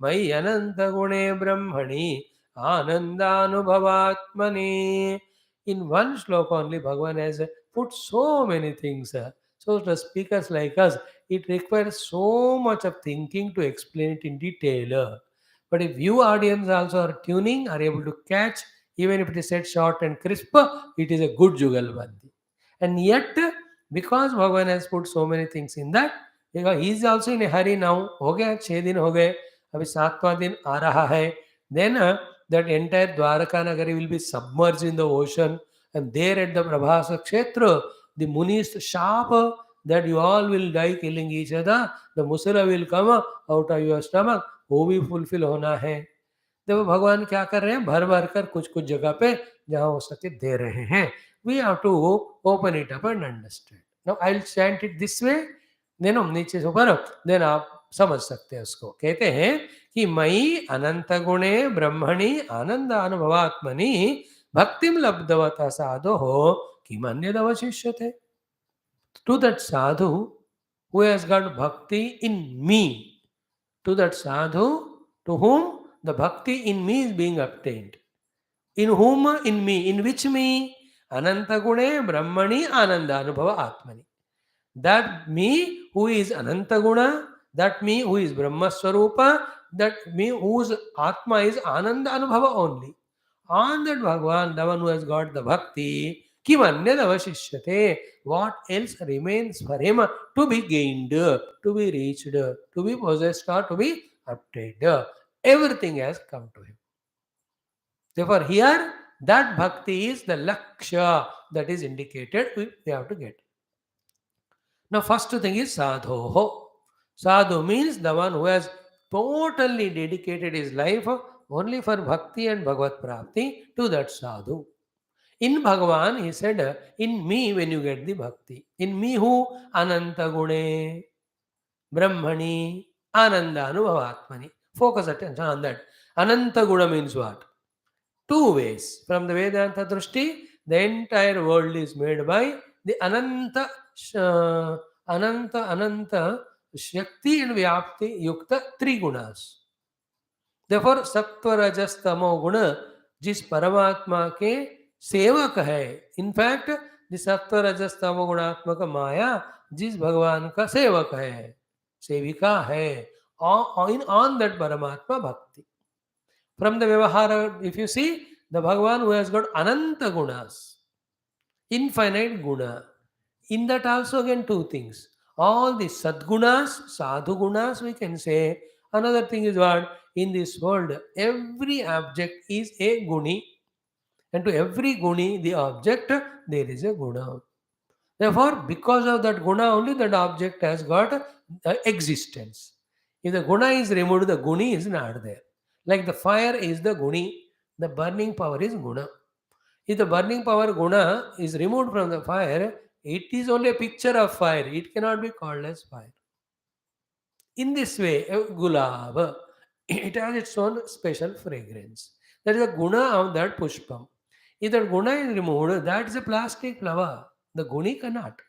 मयि अनन्तगुणे ब्रह्मणि आनन्दानुभवात्मनि. In one sloka only, Bhagavan has put so many things. So the speakers like us, it requires so much of thinking to explain it in detail. But if you audience also are tuning, are able to catch, even if it is said short and crisp, it is a good Jugalbandi. And yet, because Bhagavan has put so many things in that, because he is also in a hurry now, हो गया 6 दिन हो गए, अभी 7वां दिन आ रहा है. Then that entire Dwaraka Nagari will be submerged in the ocean, and there at the Prabhasa Kshetra, the Munis sharp that you all will die killing each other, the Musala will come out of your stomach, वो भी fulfil होना है. देखो भगवान क्या कर रहे हैं, भर भर कर कुछ कुछ जगह पे जहाँ हो सके दे रहे हैं. We have to open it up and understand. Now I'll chant it this way, then हम नीचे से ऊपर, then आप समझ सकते हैं उसको. कहते हैं कि मयि अनंत गुणे ब्रह्मणि आनंद अनुभवात्मनि भक्तिम लब्धवता साधो हो किमन्यदवशिष्यते. To that sadhu who has got bhakti in me, to that sadhu to whom the bhakti in me is being obtained. In whom? In me. In which me? Ananta gune brahmani ananda anubhava atmani. That me who is Ananta guna, that me who is Brahma Swarupa, that me whose Atma is Ananda Anubhava only. On that Bhagavan, the one who has got the bhakti, Kimanyad avashishyate, what else remains for him to be gained, to be reached, to be possessed, or to be obtained? Everything has come to him. Therefore, here that bhakti is the lakshya that is indicated, we have to get. Now, first thing is sadhoho. Sadhu means the one who has totally dedicated his life only for bhakti and bhagavat prapti, to that sadhu. In Bhagavan, he said, in me when you get the bhakti. In me who? Ananta gune, brahmani, ananda anubhavatmani. Focus attention on that. Ananta guna means what? Two ways. From the Vedanta Drishti, the entire world is made by the Ananta, Ananta, Shakti and Vyapti Yukta three gunas. Therefore, Sattva Rajas Tamo Guna, जिस परमात्मा के सेवक है, in fact the सत्व रजस तमो गुणात्मक माया जिस भगवान का सेवक है, सेविका है, on that Paramatma Bhakti. From the Vyavahara, if you see, the Bhagavan who has got Ananta Gunas, infinite Guna, in that also again two things. All the Sadgunas, Sadhu Gunas we can say. Another thing is what? In this world, every object is a Guni. And to every Guni, the object, there is a Guna. Therefore, because of that Guna only, that object has got existence. If the Guna is removed, the Guni is not there. Like the fire is the Guni, the burning power is Guna. If the burning power Guna is removed from the fire, it is only a picture of fire. It cannot be called as fire. In this way, gulab, it has its own special fragrance. That is the Guna of that Pushpam. If that Guna is removed, that is a plastic flower. The Guni cannot.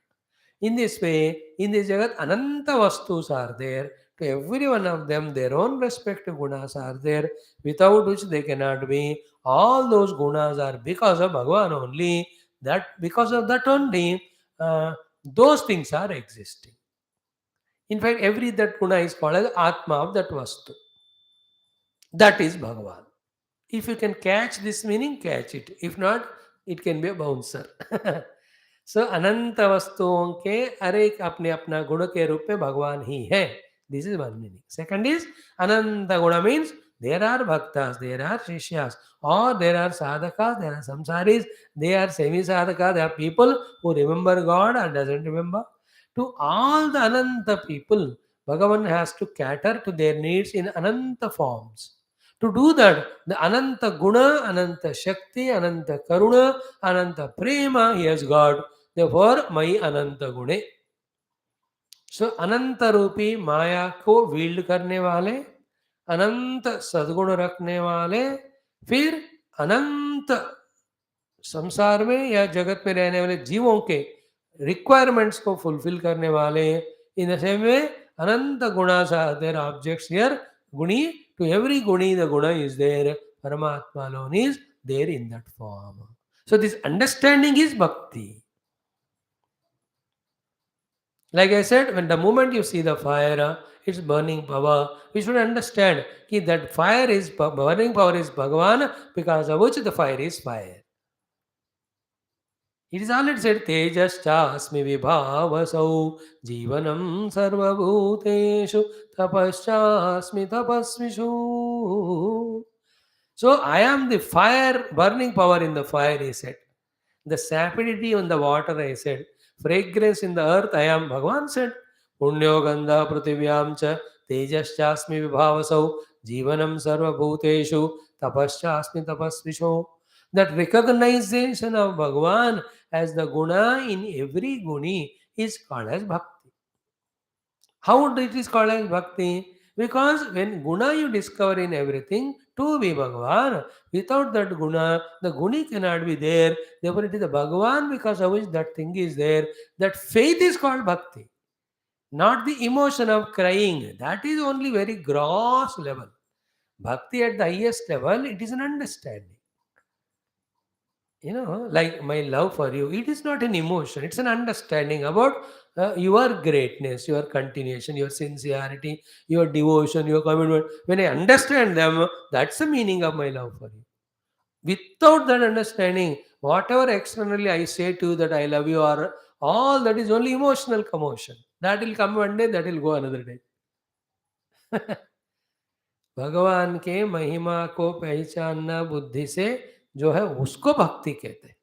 In this way, in this Jagat, Ananta Vastus are there. To every one of them, their own respective gunas are there, without which they cannot be. All those gunas are because of Bhagavan only. That because of that only, those things are existing. In fact, every that guna is called as Atma of that Vastu. That is Bhagavan. If you can catch this meaning, catch it. If not, it can be a bouncer. So अनंत वस्तुओं के हर एक अपने अपना गुण के रूप में भगवान ही है. This is one meaning. Second is Ananta Guna means there are bhaktas, there are shishyas, or there are sadhakas, there are samsaris, they are semi-sadhakas, there are people who remember God or doesn't remember. to all the Ananta people. Bhagavan has to cater to their needs in Ananta forms. To do that, the Ananta Guna, Ananta Shakti, Ananta Karuna, Ananta Prema he has got. Therefore, my Ananta Gune. सो अनंत रूपी माया को wild करने वाले, अनंत सद्गुण रखने वाले, फिर अनंत संसार में या जगत में रहने वाले जीवों के रिक्वायरमेंट्स को फुलफिल करने वाले. इन द सेम वे अनंत गुणास आर देयर ऑब्जेक्ट्स हियर. गुणी, टू एवरी गुणी द गुण इज देयर. परमात्मा alone is there in that form. So this understanding is bhakti. Like I said, when the moment you see the fire, it's burning power. We should understand that fire is burning power is Bhagavan, because of which the fire is fire. It is already said, Tejaschasmi vibhavasau jivanam sarvabhuteshu tapaschasmi tapasvishu. So I am the fire, burning power in the fire, he said. The sapidity on the water, I said. Fragrance in the earth, I am. Bhagavan said. Punyo gandha prativyam cha tejaschasmi vibhavasau jivanam sarva bhuteshu tapaschasmi tapasvisho. That recognition of Bhagavan as the guna in every guni is called as bhakti. How it is called as bhakti? Because when guna you discover in everything to be Bhagavan, without that guna, the guni cannot be there. Therefore, it is the Bhagavan because of which that thing is there. That faith is called bhakti, not the emotion of crying. That is only very gross level. Bhakti at the highest level, it is an understanding. Like my love for you, it is not an emotion, it's an understanding about your greatness, your continuation, your sincerity, your devotion, your commitment. When I understand them, that's the meaning of my love for you. Without that understanding, whatever externally I say to you that I love you, or all that is only emotional commotion. That will come one day, that will go another day. भगवान के महिमा को पहचानना बुद्धि से जो है उसको भक्ति कहते हैं.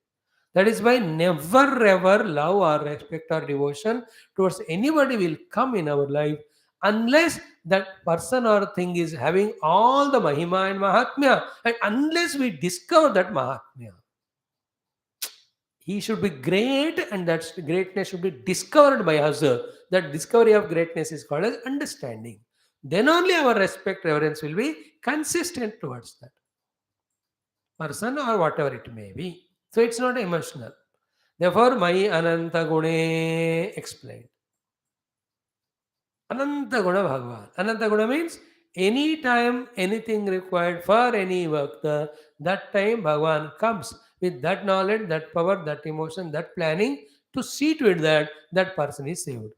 That is why never ever love or respect or devotion towards anybody will come in our life unless that person or thing is having all the mahima and mahatmya, and unless we discover that mahatmya. He should be great, and that greatness should be discovered by us. That discovery of greatness is called as understanding. Then only our respect, reverence will be consistent towards that person or whatever it may be. So it's not emotional. Therefore, my Ananta Gune explained. Ananta Guna Bhagavan. Ananta Guna means any time anything required for any work, that time Bhagavan comes with that knowledge, that power, that emotion, that planning to see to it that that person is saved.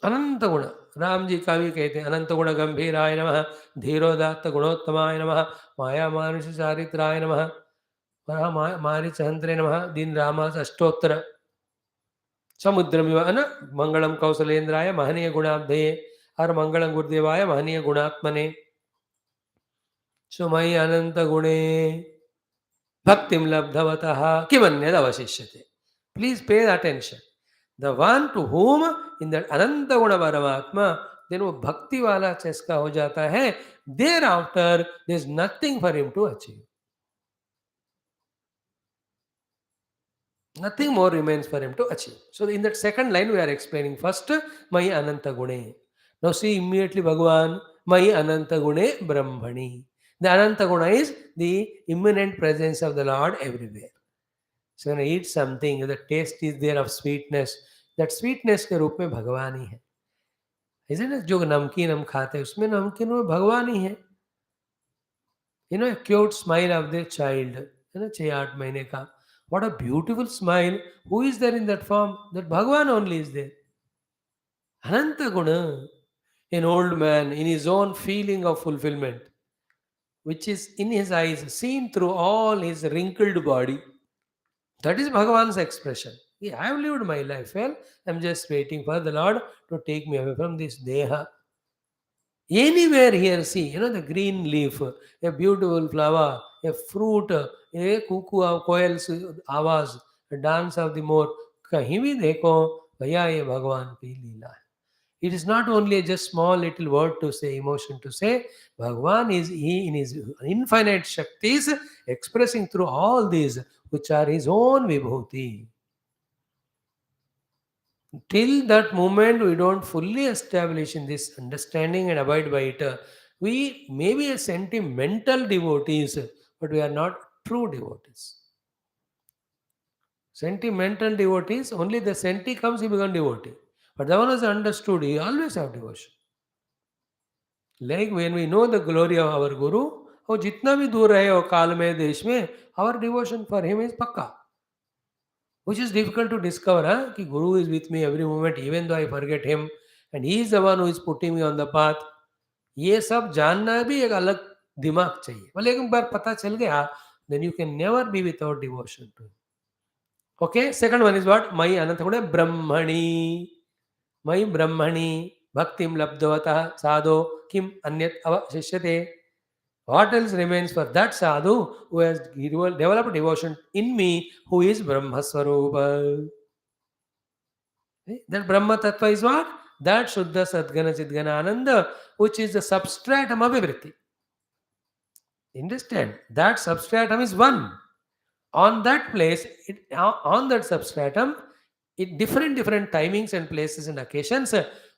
अनंत गुण. राम जी काव्य कहते हैं, अनंत गुण गंभीराय नमः, धीरोदात्त गुणोत्तमाय नमः, माया मानुष चारित्राय नमः, मारीचहंत्रे नमः, दिन रामास अष्टोत्तर समुद्रमिव अन मंगलम कौशलेन्द्राय महनीय गुणाब्धये, हर मंगलम गुरुदेवाय महनीय गुणात्मने. सुमयि अनंत गुणे भक्तिम लब्धवतः किमन्यद अवशिष्यते. Please pay attention. The one to whom in that Ananta Guna Paramatma, then वो भक्ति वाला चस्का हो जाता है. Thereafter, there is nothing for him to achieve. Nothing more remains for him to achieve. So in that second line, we are explaining first, Mai Ananta Gune. Now see immediately Bhagavan, Mai Ananta Gune Brahmani. The Ananta Guna is the immanent presence of the Lord everywhere. So when I eat something, the taste is there of sweetness. That sweetness के रूप में भगवान ही है. Isn't it? जो नमकीन हम खाते हैं उसमें नमकीन में भगवान ही है. A cute smile of the child, 6-8 महीने का. What a beautiful smile. Who is there in that form? That Bhagavan only is there. Ananta Guna. An old man in his own feeling of fulfillment, which is in his eyes, seen through all his wrinkled body. That is Bhagavan's expression. Yeah, I have lived my life well. I'm just waiting for the Lord to take me away from this deha. Anywhere here, see, the green leaf, a beautiful flower, a fruit, a cuckoo of कोयल आवाज, a dance of the मोर. कहीं भी देखो भैया ये भगवान की लीला है. It is not only just small little word to say, emotion to say. Bhagavan is he in his infinite Shaktis expressing through all these, which are his own Vibhuti. Till that moment, we don't fully establish in this understanding and abide by it. We may be a sentimental devotees, but we are not true devotees. Sentimental devotees, only the senti comes, he becomes devotee. But the one who is understood, he always have devotion. Like when we know the glory of our Guru, वो जितना भी दूर रहे हो काल में देश में, our devotion for him is पक्का. Which is difficult to discover, कि Guru is with me every moment, even though I forget him, and he is the one who is putting me on the path. ये सब जानना भी एक अलग दिमाग चाहिए. बोले एक बार पता चल गया, then you can never be without devotion to him. Okay, second one is what? मयि अनंतगुणे ब्रह्मणि. मयि ब्रह्मणि भक्तिं लब्धवतः साधो किम अन्यत् अवशिष्यते. What else remains for that sadhu who has developed devotion in me, who is Brahma Swarupa? That Brahma Tattva is what? That Shuddha Sadgana Chidgana Ananda, which is the substratum of everything. Understand? That substratum is one. On that place, on that substratum, in different timings and places and occasions,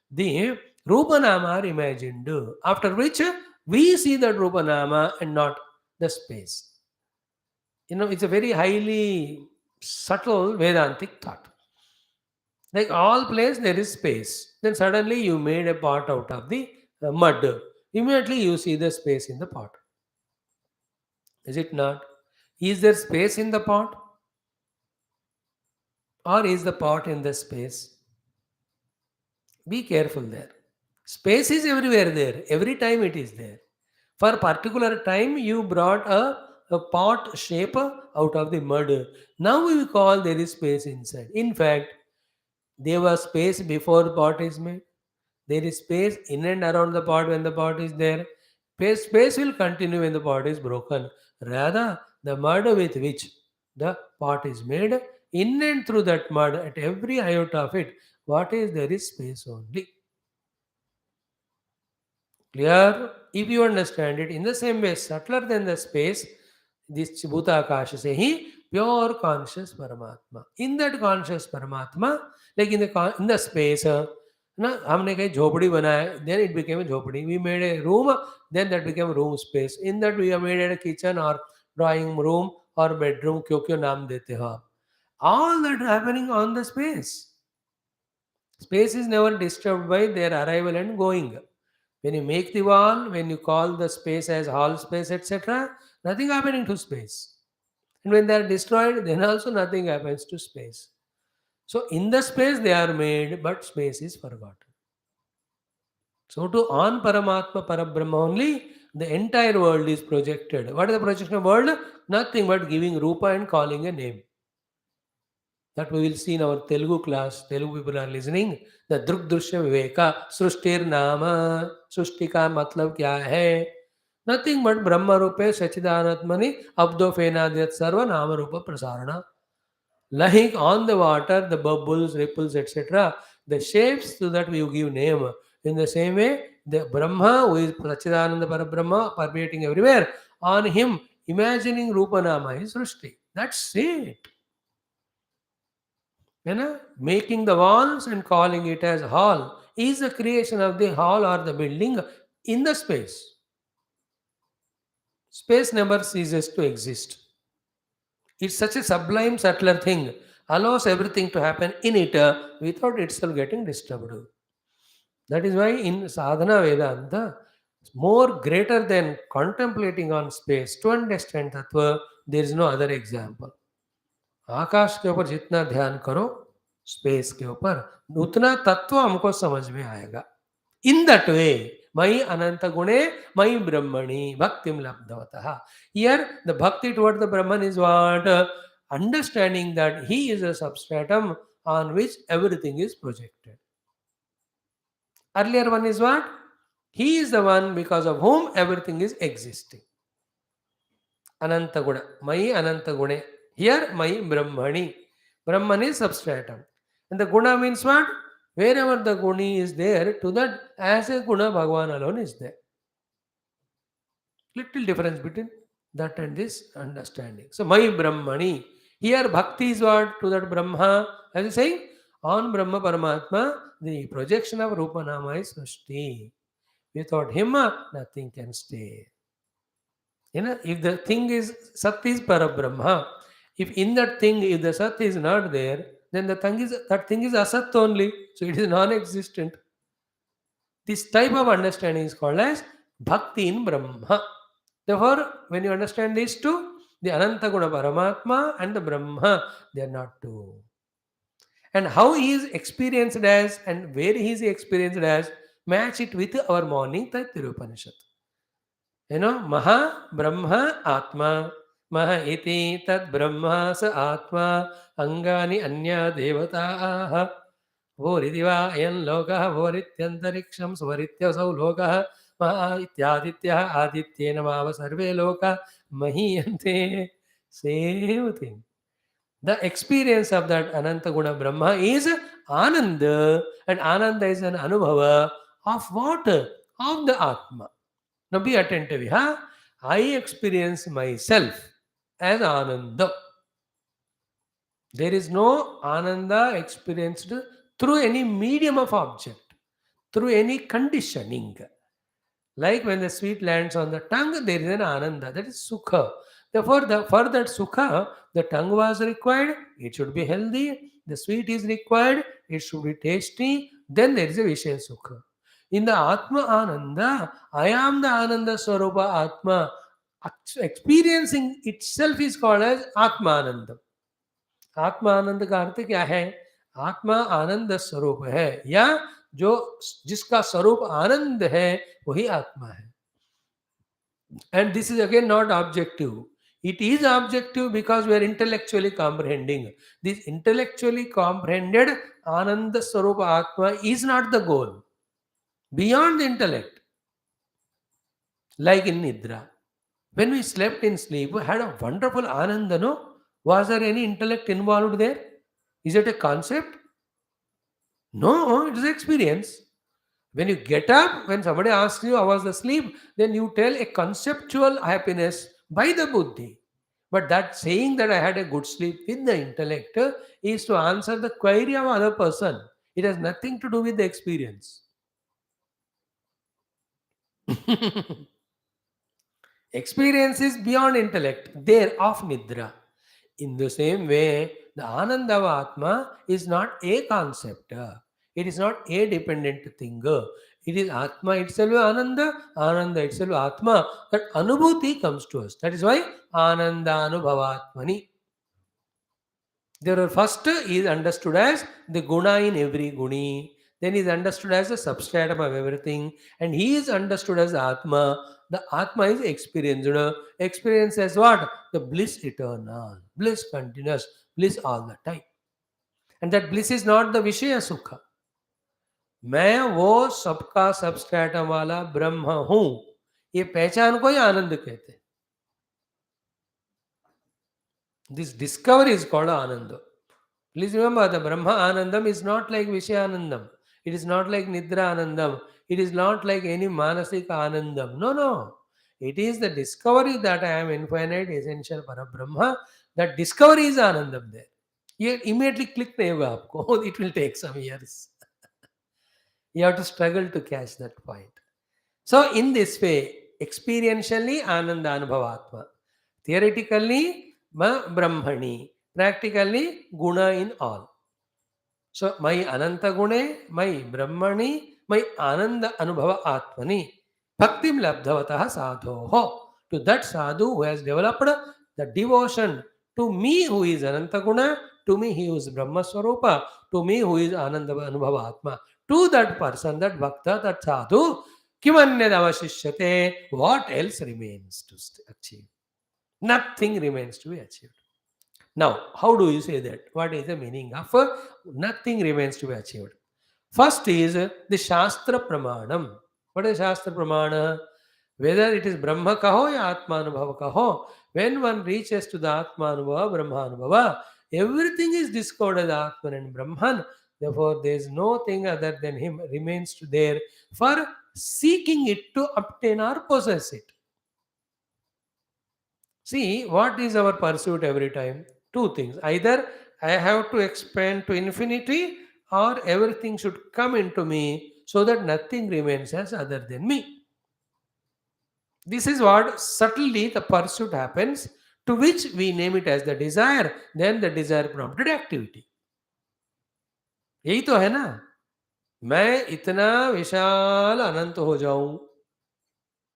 the Rupa Nama are imagined. After which we see that Rupa Nama and not the space. It's a very highly subtle Vedantic thought. Like all place there is space. Then suddenly you made a pot out of the mud. Immediately you see the space in the pot. Is it not? Is there space in the pot? Or is the pot in the space? Be careful there. Space is everywhere there. Every time it is there. For particular time, you brought a pot shape out of the mud. Now we call there is space inside. In fact, there was space before the pot is made. There is space in and around the pot when the pot is there. Space will continue when the pot is broken. Rather, the mud with which the pot is made, in and through that mud, at every iota of it, what is there is space only. Clear? If you understand it in the same way, subtler than the space, this Bhuta Akasha say he pure conscious Paramatma. In that conscious Paramatma, like in the space, ना हमने कहीं झोपड़ी बनाया, then it became a झोपड़ी. We made a room, then that became room space. In that we have made a kitchen or drawing room or bedroom, क्यों क्यों नाम देते हो आप. All that happening on the space. Space is never disturbed by their arrival and going. When you make the wall, when you call the space as hall space, etc., nothing happening to space. And when they are destroyed, then also nothing happens to space. So in the space they are made, but space is forgotten. So to on Paramatma Parabrahma only, the entire world is projected. What is the projection of world? Nothing but giving Rupa and calling a name. That we will see in our Telugu class. Telugu people are listening. The Druk Drishya Viveka, Srushtir Nama, Srushti ka matlab kya hai? Nothing but Brahma Rupe Sachidanatmani Abdo Fenadhyat Sarva Nama Rupa Prasarana. Like on the water, the bubbles, ripples, etc. The shapes to that we give name. In the same way, the Brahma, who is Sachidananda Parabrahma, permeating everywhere, on him, imagining Rupa Nama is Srushti. That's it. Making the walls and calling it as hall is the creation of the hall or the building in the space. Space never ceases to exist. It's such a sublime, subtler thing, allows everything to happen in it without itself getting disturbed. That is why in Sadhana Vedanta, more greater than contemplating on space, to understand Tattva, there is no other example. आकाश के ऊपर जितना ध्यान करो space के ऊपर उतना तत्व हमको समझ में आएगा. इन दैट वे मयि अनंत गुणे मयि ब्रह्मणि भक्तिम लब्धवतः. Here the bhakti toward the Brahman is what? Understanding that he is a substratum on which everything is projected. Earlier one is what? He is the one because of whom everything is existing. Ananta guna. Maya Ananta gune. Here Maya Brahmani. Brahman is substratum. And the guna means what? Wherever the guni is there, to that as a guna, Bhagavan alone is there. Little difference between that and this understanding. So, my Brahmani. Here, bhakti is what? To that Brahma. As you saying, on Brahma Paramatma, the projection of Rupa Nama is Srishti. Without him, nothing can stay. If the thing is Sat is Parabrahma, if in that thing, if the Sat is not there, then that thing is Asat only. So it is non-existent. This type of understanding is called as Bhakti in Brahma. Therefore, when you understand these two, the Ananta Guna Paramatma and the Brahma, they are not two. And how he is experienced as and where he is experienced as, match it with our morning Taittiriya Upanishad. Maha Brahma Atma. Maha iti tad Brahma sa Atma. Angani anya devata. Voridiva ayan loka. Vorityantariksham svarityasau loka. Maha ityaditya adityena mava sarve loka. Mahiyante. Same thing. The experience of that Ananta Guna Brahma is Ananda. And Ananda is an Anubhava of what? Of the Atma. Now be attentive. Huh? I experience myself as Ananda. There is no Ananda experienced through any medium of object, through any conditioning. Like when the sweet lands on the tongue, there is an Ananda. That is Sukha. Therefore, for that Sukha, the tongue was required. It should be healthy. The sweet is required. It should be tasty. Then there is a Vishaya Sukha. In the Atma Ananda, I am the Ananda Swarupa Atma. Experiencing itself is called as Atma Ananda. आत्मा आनंद का अर्थ क्या है? आत्मा आनंद स्वरूप है, या जो जिसका स्वरूप आनंद है वही आत्मा है. And this is again not objective. It is objective because we are intellectually comprehending. This intellectually comprehended Ananda Swarupa Atma is not the goal. Beyond the intellect. Like in Nidra. When we slept in sleep, we had a wonderful Ananda, no? Was there any intellect involved there? Is it a concept? No, it is experience. When you get up, when somebody asks you how was the sleep, then you tell a conceptual happiness by the buddhi. But that saying that I had a good sleep with the intellect is to answer the query of other person. It has nothing to do with the experience. Experience is beyond intellect, there of Nidra. In the same way, the Ananda of Atma is not a concept. It is not a dependent thing. It is Atma itself, Ananda, Ananda itself, Atma. That Anubhuti comes to us. That is why Ananda Anubhavatmani. There first is understood as the guna in every guni. Then is understood as the substratum of everything. And he is understood as Atma. The Atma is experience. Experience as what? The bliss eternal. Bliss continuous. Bliss all the time. And that bliss is not the Vishaya Sukha. मैं वो सबका substratum वाला ब्रह्म हूं, ये पहचान को ही आनंद कहते हैं. This discovery is called Ananda. Please remember, the Brahma Anandam is not like Vishaya Anandam. It is not like Nidra Anandam. It is not like any Manasika Anandam. No. It is the discovery that I am infinite, essential Parabrahma. That discovery is Anandam there. You immediately click nahi hoga aapko. It will take some years. You have to struggle to catch that point. So in this way, experientially Ananda Anubhavatma. Theoretically, Brahmani. Practically, Guna in all. So, my Ananta Gune, my Brahmani, my Ananda Anubhava Atmani, Bhaktim Labdhavataha Sadhoho. To that sadhu who has developed the devotion to me who is Ananta Guna, to me he who is Brahma Swarupa, to me who is Ananda Anubhava Atma. To that person, that Bhakta, that sadhu, Kimanyad avashishyate, what else remains to achieve? Nothing remains to be achieved. Now, how do you say that? What is the meaning of nothing remains to be achieved? First is the Shastra Pramanam. What is Shastra Pramana? Whether it is Brahma kaho or Atma Anubhava kaho, when one reaches to the Atma Anubhava, Brahma Anubhava, Everything is discovered as Atman and Brahman. Therefore, there is no thing other than him remains to there for seeking it to obtain or possess it. See, what is our pursuit every time? Two things. Either I have to expand to infinity, or everything should come into me so that nothing remains as other than me. This is what subtly the pursuit happens, to which we name it as the desire. Then the desire prompted activity. यही तो है ना. मैं इतना विशाल अनंत हो जाऊं,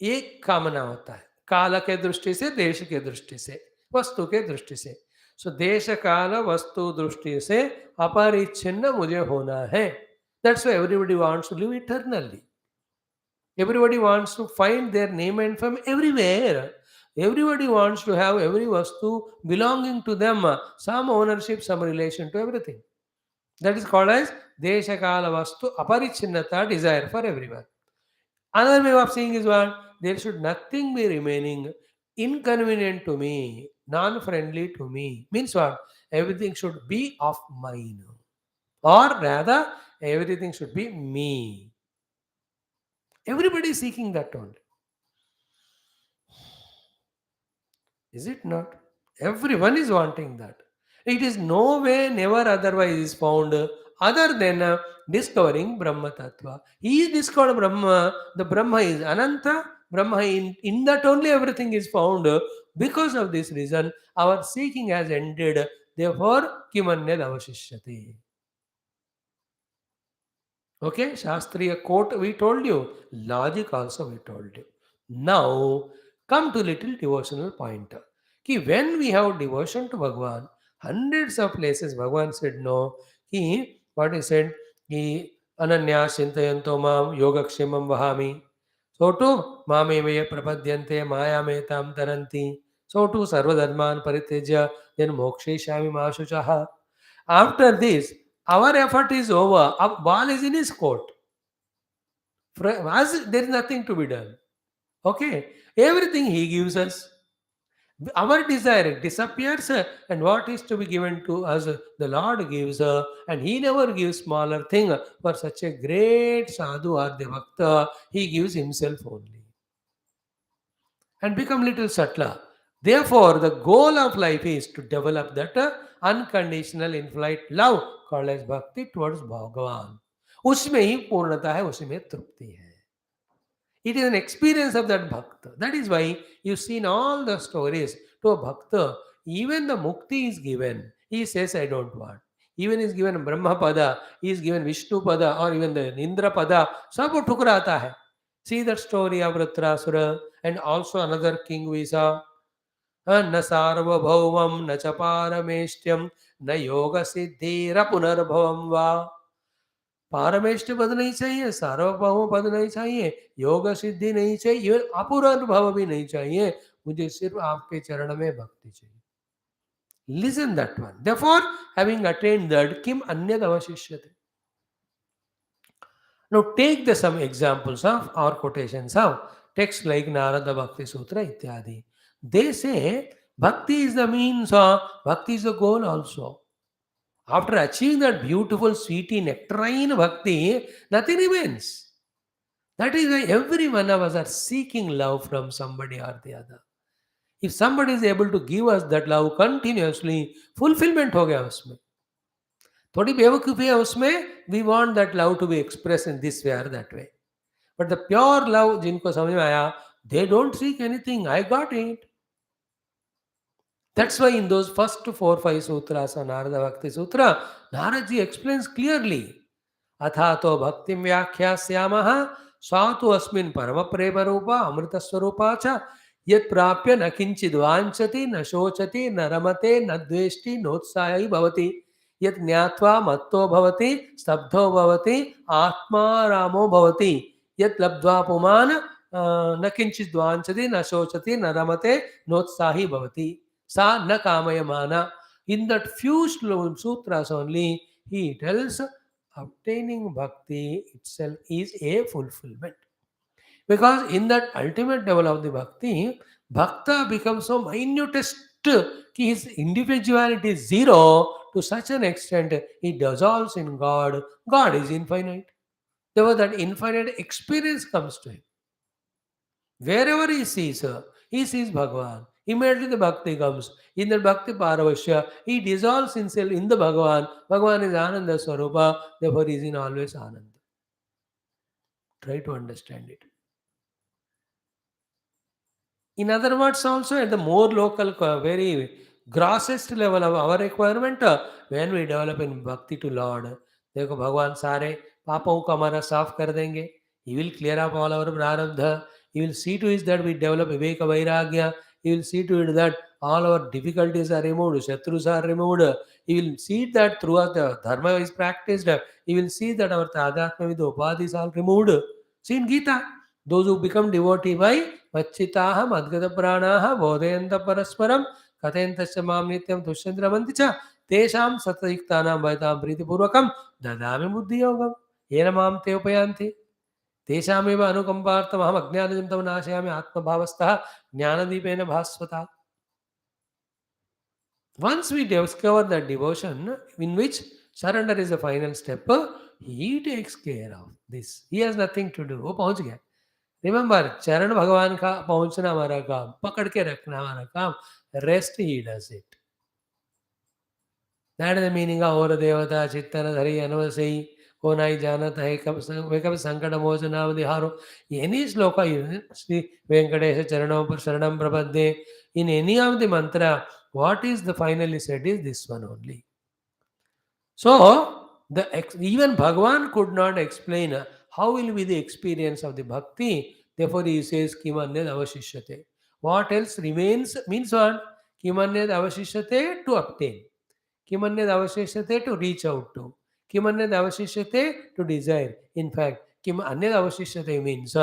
एक कामना होता है, काल के दृष्टि से, देश के दृष्टि से, वस्तु के दृष्टि से. सो देश काल वस्तु दृष्टि से अपरिच्छिन्न मुझे होना है. That's why everybody wants to live eternally. Everybody wants to find their name and fame everywhere. Everybody wants to have every vastu belonging to them, some ownership, some relation to everything. That is called as Desha Kala Vastu Aparichinnata, desire for everyone. Another way of saying is what? There should nothing be remaining inconvenient to me, non-friendly to me. Means what? Everything should be of mine. Or rather, everything should be me. Everybody is seeking that only. Is it not? Everyone is wanting that. It is no way, never otherwise is found other than discovering Brahma Tattva. He is discovered Brahma, the Brahma is Ananta, Brahma in that only everything is found. Because of this reason, our seeking has ended. Therefore, Kimanyad Avashishyate. Okay, Shastriya quote we told you, logic also we told you. Now, come to little devotional point. Ki when we have devotion to Bhagavan, hundreds of places Bhagavan said no. What he said, Ki Ananya Sintayanto Mam Yogakshemam Vahami. So too, Mamevaya Prapadyante Maya Metam Taranti. So too, Sarvadharman Paritejya, then Moksheshami Mashuchaha. After this, our effort is over. Our ball is in his court. As there is nothing to be done. Okay, everything he gives us. Our desire disappears, and what is to be given to us, the Lord gives, and He never gives smaller thing. For such a great sadhu or the bhakta, He gives Himself only, and become little subtler. Therefore, the goal of life is to develop that unconditional infinite love called as bhakti towards Bhagavan. उसमें ही पूर्णता है, उसी में तृप्ति है. It is an experience of that bhakta. That is why you see in all the stories, to a bhakta, even the mukti is given. He says, I don't want. Even is given Brahma pada, he is given Vishnu pada, or even the Indra pada. Sab thukrata hai. See that story of Vritrasura, and also another king we saw. न सार्वभौमं न च पारमेष्ट्यं न योग सिद्धिर पुनर्भवं वा. पारमेष्ट पद नहीं चाहिए, सार्वभौम पद नहीं चाहिए, योग सिद्धि नहीं चाहिए, अपुनर्भव भी नहीं चाहिए. मुझे सिर्फ आपके चरण में भक्ति चाहिए. Listen that one. Therefore, having attained that, kim anyad avashishyate. Now take the some examples of or quotations of texts like Narada Bhakti Sutra ityadi. They say bhakti is the means, or bhakti is the goal also. After achieving that beautiful, sweetie, nectarine bhakti, nothing remains. That is why every one of us are seeking love from somebody or the other. If somebody is able to give us that love continuously, fulfillment हो गया उसमें. थोड़ी बेवकूफ़ी है उसमें. We want that love to be expressed in this way or that way. But the pure love जिनको समझ में आया, they don't seek anything. I got it. That's why in those first 4-5 sutras of Narada Bhakti Sutra, Naraji explains clearly. Athato bhaktim vyakhyasyaamaha swatu asmin parama prema rupa amrita swarupa cha yat prapya na kinchid vanchati na shochati na ramate na dveshti notsayi bhavati yat jnatva matto bhavati stabdho bhavati atma ramo bhavati yat labdva puman na kinchid vanchati na shochati na ramate notsahi bhavati. Sa na kamayamana. In that few sutras only, he tells obtaining bhakti itself is a fulfillment. Because in that ultimate level of the bhakti, bhakta becomes so minutest his individuality is zero to such an extent he dissolves in God. God is infinite. Therefore, that infinite experience comes to him. Wherever he sees Bhagavan. Immediately the bhakti comes. In the bhakti paravashya, he dissolves himself in the Bhagavan. Bhagavan is Ananda Swarupa, therefore he is in always Ananda. Try to understand it. In other words, also at the more local, very grossest level of our requirement, when we develop in bhakti to Lord, देखो भगवान सारे पापों को हमारा साफ कर देंगे. He will clear up all our prarabdha. He will see to it that we develop viveka vairagya. He will see to it that all our difficulties are removed, shatrus are removed. He will see that throughout the dharma is practiced. He will see that our tadhyatma with upadhis are removed. See in Gita, those who become devotee by Machitaha Madgata Pranaha Bodhayanta Parasparam Katentasya Mam Nityam Tushyandramanti Cha Tesham Satayiktanam Vaitam Priti Purvakam Dadami Buddhi Yogam Yena Mam Te Upayanti Teshameva Anukampartam Aham Ajnanajam Tam Nashayami Atma Bhavastaha Jnanadipena Bhaswata. Once we discover that devotion in which surrender is the final step, he takes care of this. He has nothing to do. वो पहुंच गया. Remember, चरण भगवान का पहुंचना हमारा काम, पकड़ के रखना हमारा काम, rest he does it. That is the meaning of और देवता चित्तन धरि अनवसई को नहीं जानत है कब संकट मोचन दिहारो. एनी श्लोक श्री वेंकटेश चरणों पर शरणम प्रपद्ये, इन एनी ऑफ द मंत्र what is the finally said is this one only. So even Bhagavan could not explain how will be the experience of the bhakti. Therefore he says kimanyad avashishyate. What else remains means what? Kimanyad avashishyate to obtain. Kimanyad avashishyate to reach out to. Kimanyad avashishyate to desire. In fact, kimanyad avashishyate means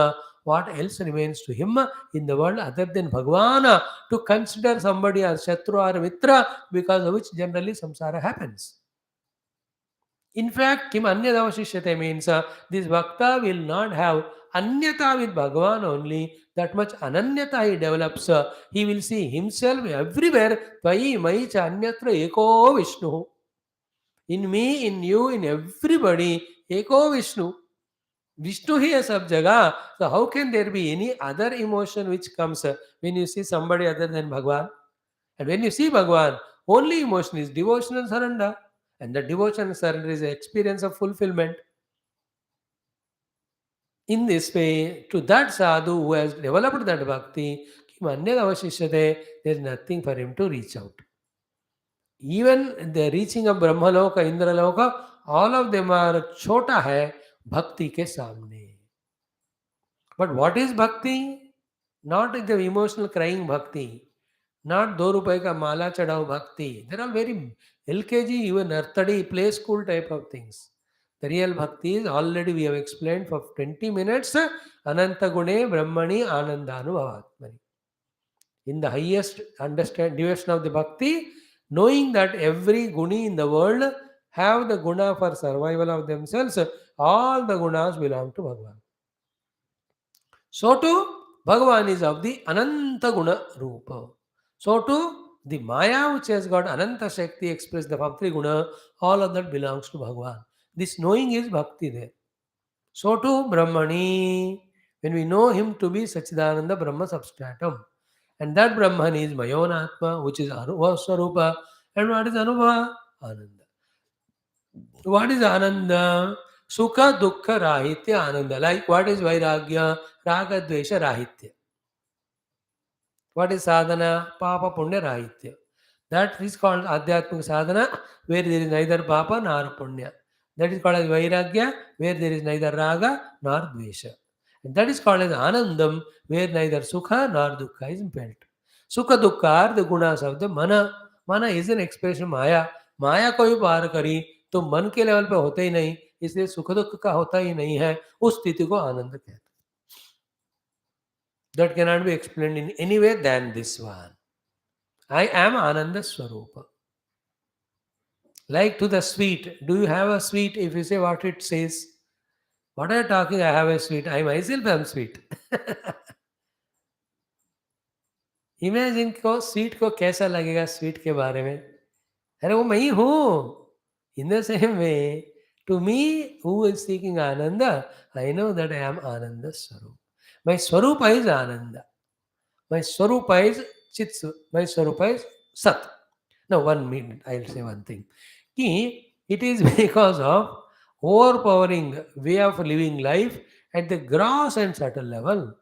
what else remains to him in the world other than Bhagavan to consider somebody as Shatru or Mitra, because of which generally samsara happens. In fact, Kim Anyata Avashishyate means this Bhakta will not have Anyata with Bhagavan only, that much Ananyata he develops. He will see himself everywhere. Tvai Mai Cha Anyatra Eko Vishnu. In me, in you, in everybody, Eko Vishnu. Vishnu ही है सब जगह. So how can there be any other emotion which comes when you see somebody other than Bhagwan? And when you see Bhagwan, only emotion is devotional surrender. And the devotional surrender is the experience of fulfillment. In this way, to that sadhu who has developed that bhakti, there is nothing for him to reach out. Even the reaching of Brahmaloka, Indraloka, all of them are chota hai bhakti ke samne. But what is bhakti? Not the emotional crying bhakti. Not 2 rupaye ka mala chadao bhakti. They are all very LKG, even Nartadi, play school type of things. The real bhakti is already we have explained for 20 minutes. Ananta gune brahmani anandanubhavatmani. In the highest devotion of the bhakti, knowing that every guni in the world have the guna for survival of themselves, all the gunas belong to Bhagavan. So too, Bhagavan is of the Ananta Guna Rupa. So too, the Maya which has got Ananta Shakti expressed the Bhakti Guna, all of that belongs to Bhagavan. This knowing is Bhakti there. So too, Brahmani, when we know him to be Sachidananda Brahma substratum, and that Brahman is Mayonatma, which is Anubhava Swarupa. And what is Anubhava? Ananda. What is Ananda? Sukha Dukkha Rahitya Ananda. Like what is Vairagya? Raga Dvesha Rahitya. What is sadhana? Papa Punya Rahitya. That is called Adhyatmika sadhana, where there is neither Papa nor Punya. That is called as Vairagya, where there is neither Raga nor Dvesha. And that is called as Anandam, where neither Sukha nor Dukkha is felt. Sukha Dukkha are the gunas of the Mana. Mana is an expression Maya. माया को भी पार करी तो मन के level पे होता ही नहीं, इसलिए सुख दुख का होता ही नहीं है. उस स्थिति को आनंद कहते हैं. That cannot be explained in any way than this one. I am Ananda Swarupa. Like to the sweet. Do you have a sweet? If you say what it says, what are you talking? I have a sweet. I myself am sweet. Imagine को sweet को कैसा लगेगा sweet के बारे में, अरे वो मैं ही हूँ. In the same way, to me, who is seeking Ananda, I know that I am Ananda Swarup. My Swarupa is Ananda. My Swarupa is Chitsu. My Swarupa is Sat. Now, 1 minute, I'll say one thing. It is because of overpowering way of living life at the gross and subtle level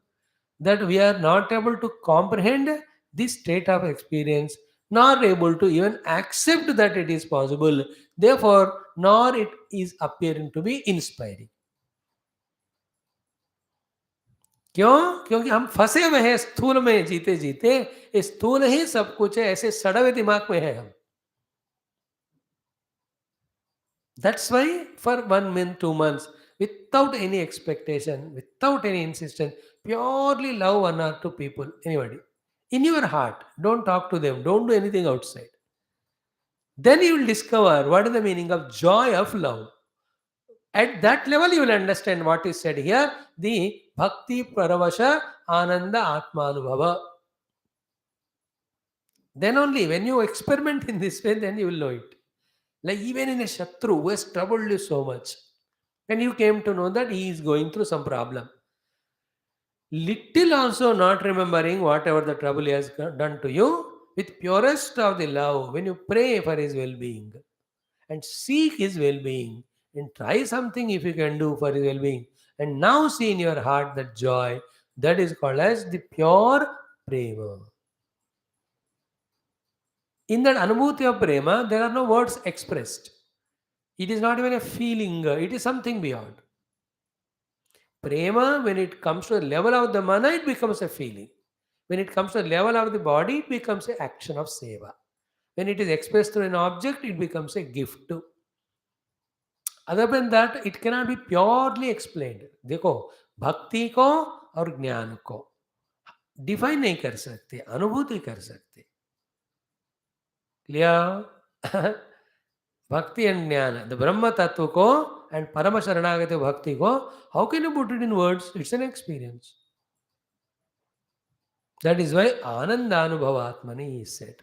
that we are not able to comprehend this state of experience, nor able to even accept that it is possible, therefore nor it is appearing to be inspiring. क्यों? क्योंकि हम फंसे हुए हैं स्थूल में, जीते जीते ये स्थूल ही सब कुछ है, ऐसे सड़े हुए दिमाग में है हम. That's why for 1 month, 2 months, without any expectation, without any insistence, purely love one or two people, anybody. In your heart, don't talk to them, don't do anything outside. Then you will discover what is the meaning of joy of love. At that level, you will understand what is said here, the Bhakti Paravasha Ananda Atmanubhava. Then only when you experiment in this way, then you will know it. Like even in a Shatru who has troubled you so much, and you came to know that he is going through some problem. Little also not remembering whatever the trouble he has done to you, with purest of the love, when you pray for his well-being and seek his well-being and try something if you can do for his well-being, and now see in your heart that joy, that is called as the pure prema. In that anubhuti of prema, there are no words expressed. It is not even a feeling, it is something beyond. Prema, when it comes to the level of the mana, it becomes a feeling. When it comes to the level of the body, it becomes an action of seva. When it is expressed through an object, it becomes a gift. Other than that, it cannot be purely explained. देखो, भक्ति को और ज्ञान को define नहीं कर सकते, अनुभूति कर सकते. Clear? Bhakti and Jnana, the Brahma Tattva ko and Parama Sharanagati Bhakti ko, how can you put it in words? It's an experience. That is why Anandanubhavatmani is said.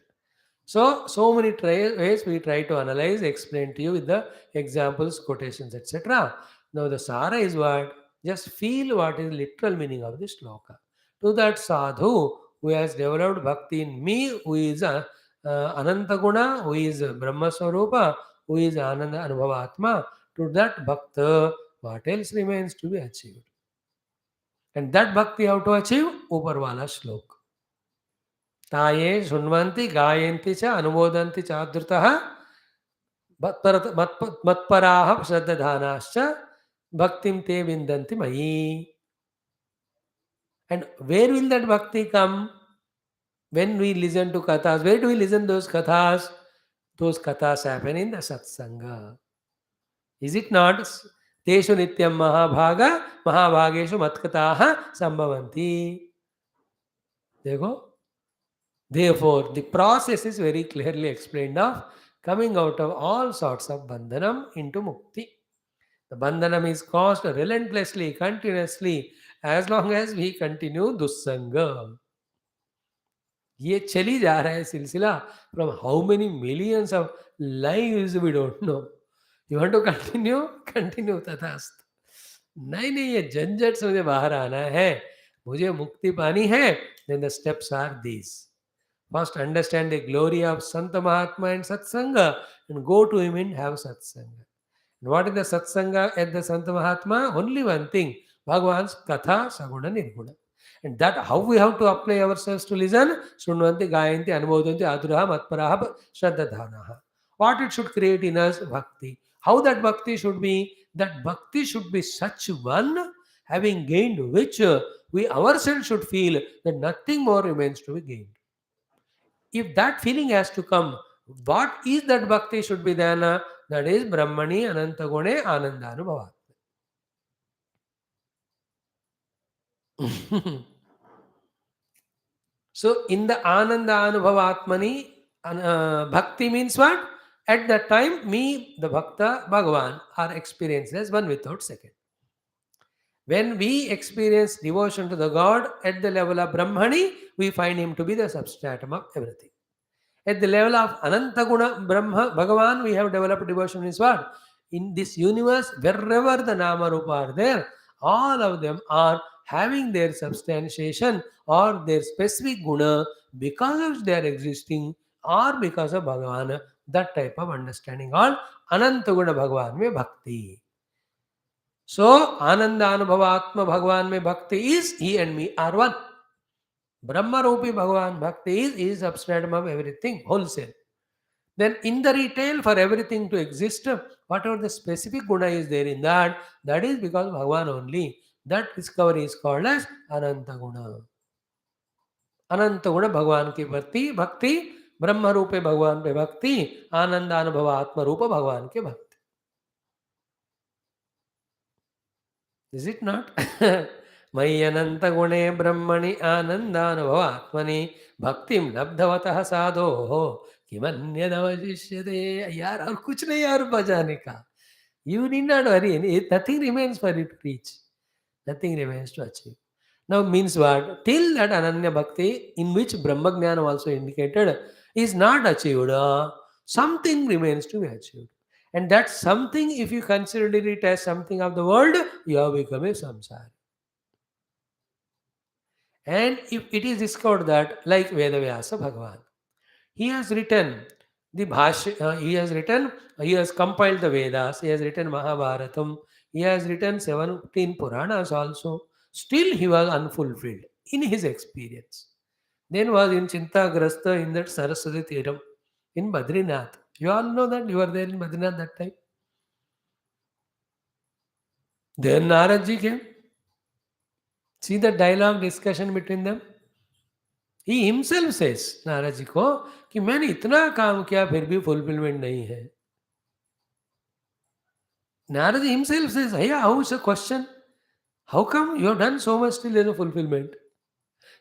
So many ways we try to analyze, explain to you with the examples, quotations, etc. Now the Sara is what? Just feel what is literal meaning of this sloka. To that sadhu who has developed bhakti in me, who is a Anantaguna, who is Brahma Swarupa, who is Ananda Anubhavatma, to that bhakta, what else remains to be achieved? And that bhakti how to achieve? Uparwala slok. ताये शृण्वन्ति गायन्ति च अनुमोदन्ति च आदृतः मत्पराः श्रद्धानाश्च भक्तिं ते विन्दन्ति मयि. And where will that bhakti come? When we listen to kathas. Where do we listen those kathas? Those kathas happen in the satsanga. Is it not? Teshu nityam mahabhaga mahabhageshu matkataha sambhavanti. देखो. Therefore, the process is very clearly explained of coming out of all sorts of bandhanam into mukti. The bandhanam is caused relentlessly, continuously, as long as we continue dussanga. ये चली जा रहा है सिलसिला from how many millions of lives we don't know. You want to continue तथास्तु. नहीं नहीं, ये झंझट से मुझे बाहर आना है, मुझे मुक्ति पानी है. Then the steps are these. First, understand the glory of Santa Mahatma and Satsanga and go to him and have Satsanga. And what is the Satsanga at the Santa Mahatma? Only one thing, Bhagavan's Katha Saguna Nirguna. And that how we have to apply ourselves to listen? Shrunvanti, Gayanti, Anumodanti, Aduraha, Matparaha, Shraddhadhanaha. What it should create in us? Bhakti. How that Bhakti should be? That Bhakti should be such one, having gained which we ourselves should feel that nothing more remains to be gained. If that feeling has to come, what is that bhakti should be then? That is Brahmani Anantagune Anandanubhavat. So in the Anandanubhavatmani, bhakti means what? At that time, me, the Bhakta, Bhagavan are experienced as one without second. When we experience devotion to the God at the level of Brahmani, we find him to be the substratum of everything. At the level of Anantaguna Brahma Bhagavan, we have developed devotion is what? In this universe, wherever the Nama Rupa are there, all of them are having their substantiation or their specific guna because of their existing or because of Bhagavan. That type of understanding called Anantaguna Bhagavan mein bhakti. So, Anandanubhavatma Bhagavan mein bhakti is he and me are one. Brahma Rupi Bhagavan bhakti is substratum of everything, wholesale. Then in the retail, for everything to exist, whatever the specific guna is there in that, that is because Bhagavan only. That discovery is called as Ananta Guna. Ananta Guna Bhagavan ki bhakti, Brahma Rupe Bhagavan pe bhakti, Ananda Anubhava Atma Rupa Bhagavan ke bhakti. Is it not? Mai Ananta Gune Brahmani Ananda Anubhava Bhaktim Labdhavatah Sadho Kimanyadavajishyate. यार और कुछ नहीं यार बजाने का. You need not worry. Nothing remains for you to reach. Nothing remains to achieve. Now means what? Till that Ananya Bhakti, in which Brahmajnana also indicated, is not achieved, something remains to be achieved. And that something, if you consider it as something of the world, you have become a samsara. And if it is discovered that, like Vyasa Bhagavan, he has written the Bhashya, he has compiled the Vedas, he has written Mahabharatam, he has written 17 Puranas also. Still he was unfulfilled in his experience. Then was in Chintagrasta in that Saraswati Theeram in Badrinath. You all know that you were there in Badrinath that time. Then Naradji came. See the dialogue discussion between them. He himself says, Narad ji को कि मैंने इतना काम किया फिर भी fulfillment नहीं है. Narad himself says, hey, how is a question? How come you have done so much still there is no fulfillment?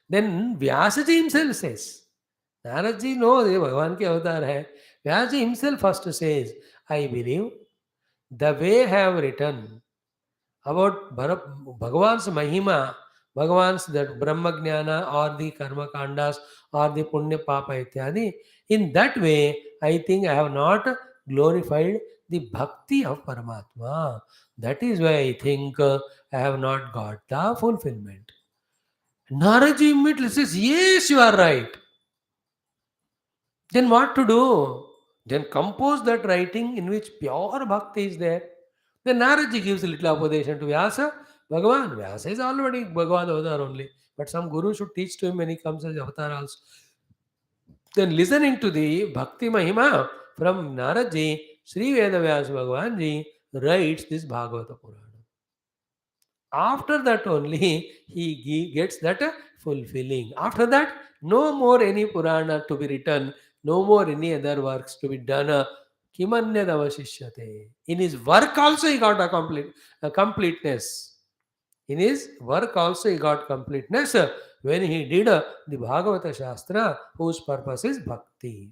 Then Vyasa ji himself says, Narad ji knows ये भगवान के अवतार है. Vyasa ji himself first says, I believe the way I have written about Bhagavan's Mahima, Bhagavan's that Brahma Jnana or the Karma Kandas or the Punya Papa Ityadi, in that way, I think I have not glorified the Bhakti of Paramatma. That is why I think I have not got the fulfillment. Naraji immediately says, yes, you are right. Then what to do? Then compose that writing in which pure Bhakti is there. Then Naraji gives a little opposition to Vyasa. Bhagavan, Vyasa is already Bhagavan avatar only. But some guru should teach to him when he comes as avatar also. Then listening to the Bhakti Mahima from Naraji, Sri Vedavyas Bhagavan ji writes this Bhagavata Purana. After that only he gets that fulfilling. After that, no more any Purana to be written, no more any other works to be done. Kimanyadavashishyate. In his work also he got a completeness. In his work also he got completeness when he did the Bhagavata Shastra, whose purpose is bhakti.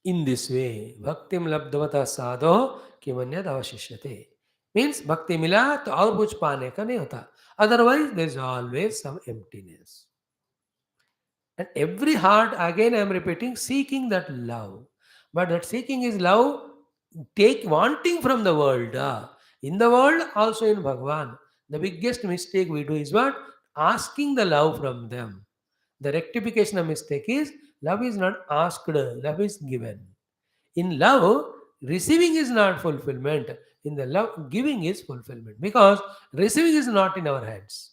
In this way, bhaktim labdhavata sadho kimanyad avashishyate. Means bhakti mila to aur kuch paane ka nahi hota. Otherwise, there is always some emptiness. And every heart, again I am repeating, seeking that love. But that seeking is love, wanting from the world. In the world, also in Bhagavan. The biggest mistake we do is what? Asking the love from them. The rectification of mistake is love is not asked, love is given. In love, receiving is not fulfillment. In the love, giving is fulfillment. Because receiving is not in our hands.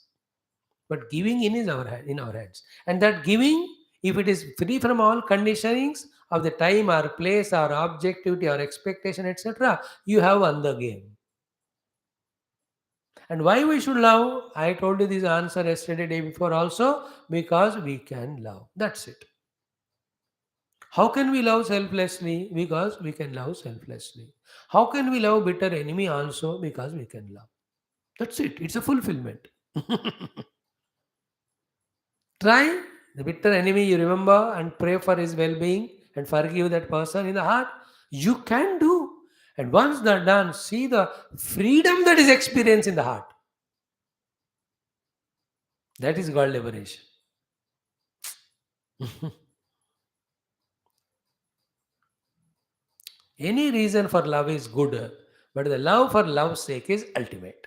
But giving in is in our hands. And that giving, if it is free from all conditionings of the time or place or objectivity or expectation, etc., you have won the game. And why we should love? I told you this answer yesterday, day before also, because we can love. That's it. How can we love selflessly? Because we can love selflessly. How can we love bitter enemy also? Because we can love. That's it. It's a fulfillment. Try the bitter enemy you remember and pray for his well-being and forgive that person in the heart. You can do. And once that done, see the freedom that is experienced in the heart. That is called liberation. Any reason for love is good, but the love for love's sake is ultimate.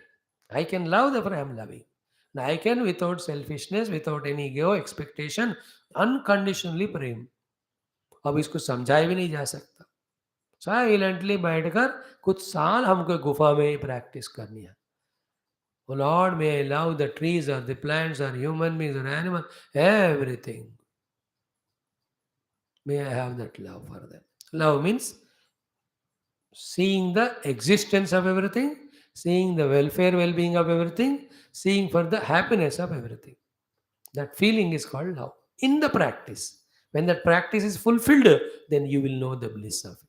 I can love, therefore I am loving. And I can, without selfishness, without any ego, expectation, unconditionally प्रेम. अब इसको समझाया भी नहीं जा सकता. Silently बैठकर कुछ साल हमको गुफा में प्रैक्टिस करनी है. Oh Lord, may I love the trees or the plants or human beings or animals, everything. May I have that love for them. Love means seeing the existence of everything, seeing the welfare, well-being of everything, seeing for the happiness of everything. That feeling is called love. In the practice, when that practice is fulfilled, then you will know the bliss of it.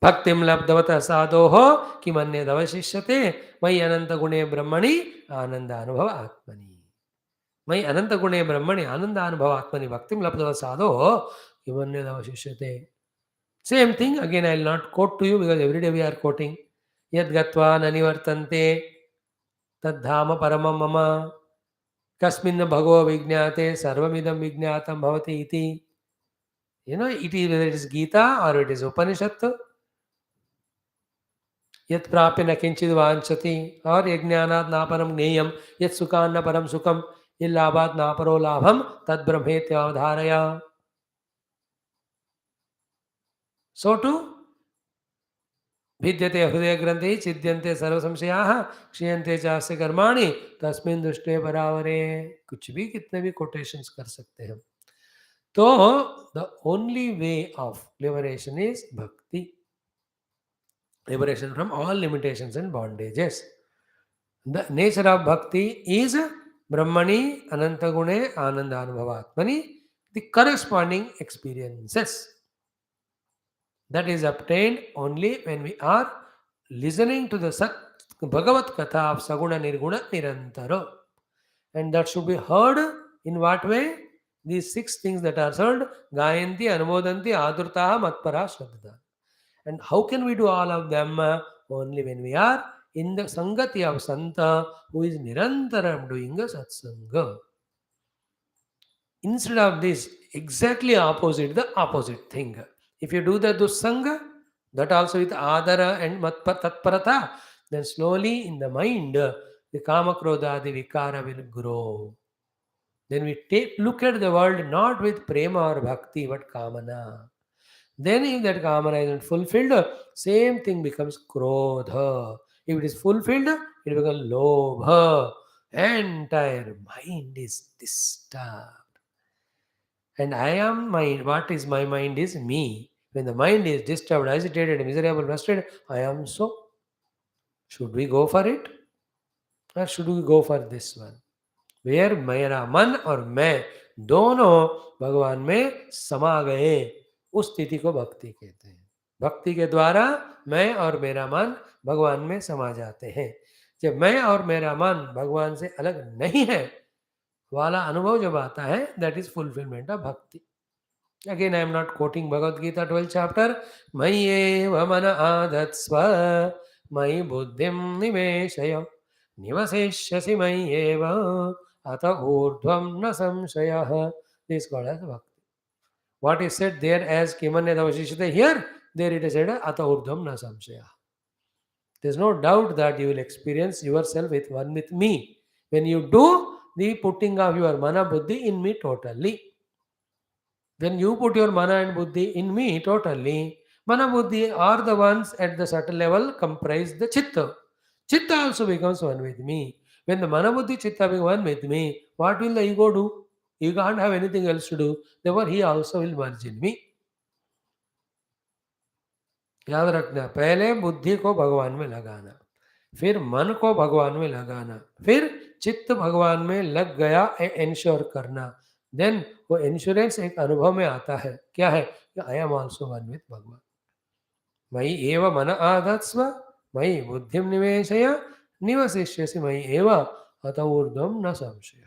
भक्तिम लब्धवत साधोः किमन्यदवशिष्यते मयि अनंत गुणे ब्रह्मणि आनंदानुभव आत्मनि. मयि अनंत गुणे ब्रह्मणि आनंदानुभव आत्मनि भक्तिम लब्धवत साधोः किमन्यदवशिष्यते. Same thing, again I will not quote to you because every day we are quoting. Yad gatva nanivartante tadhama paramam mama kasmin bhagavo vijnate sarvamidam vijnatam bhavati iti. You know, it is whether it is Gita or it is Upanishad. Yat prapi na kinchid vanchati or yajnanat naparam gneyam yat sukhan na param sukham illabhat naparo labham tad brahmeti avadharaya. So too, भिद्यते हृदय ग्रंथि छिद्यन्ते सर्व संशयाः क्षीयन्ते चास्य कर्माणि तस्मिन् दुष्टे परावरे. कुछ भी कितने भी कोटेशंस कर सकते हैं. तो the only way of liberation is भक्ति. Liberation from all limitations and bondages. The nature of bhakti is Brahmani Anantagune Anandanubhavatmani, the corresponding experiences. That is obtained only when we are listening to the Bhagavat Katha of Saguna Nirguna Nirantara. And that should be heard in what way? These 6 things that are heard, Gayanti, Anumodanti, Adurtaha, Matpara, Shraddha. And how can we do all of them? Only when we are in the Sangati of Santa who is Nirantaram doing a Satsanga. Instead of this, exactly opposite, the opposite thing. If you do the Dussanga, that also with Adara and Tatparata, then slowly in the mind, the Kama Krodha, the Vikara will grow. Then we look at the world not with Prema or Bhakti, but Kamana. Then if that Kamana isn't fulfilled, same thing becomes Krodha. If it is fulfilled, it becomes Lobha. Entire mind is disturbed. And I am mind. What is my mind is me. When the mind is disturbed, agitated, miserable, frustrated, I am so. Should we go for it? Or should we go for this one? Where मेरा मन और मैं दोनों भगवान में समा गए, उस स्थिति को भक्ति कहते हैं. भक्ति के द्वारा मैं और मेरा मन भगवान में समा जाते हैं. जब मैं और मेरा मन भगवान से अलग नहीं है वाला अनुभव जब आता है, that is fulfillment of bhakti. Again, I am not quoting Bhagavad Gita 12th chapter. Mayeva mana adatsva mayi buddhim nimeshaya nivaseshyasi mayeva ata urdhvam na samshayah. This is called as bhakti. What is said there as Kimanyadavashishite, here, there it is said ata urdhvam na samshayah. There is no doubt that you will experience yourself with one with me when you do the putting of your mana buddhi in me totally. When you put your mana and buddhi in me totally, mana buddhi are the ones at the subtle level comprise the chitta. Chitta also becomes one with me. When the mana buddhi chitta become one with me, what will the ego do? You can't have anything else to do. Therefore, he also will merge in me. याद रखना, पहले बुद्धि को भगवान में लगाना, फिर मन को भगवान में लगाना, फिर चित्त भगवान में लग गया एंश्योर करना. देन वो इंश्योरेंस एक अनुभव में आता है. क्या है? I am also one with भगवान. मयि एव मन आधत्स्व मयि बुद्धिम निवेशय निवसिष्यसि मयि एव अत ऊर्ध्वं न संशय.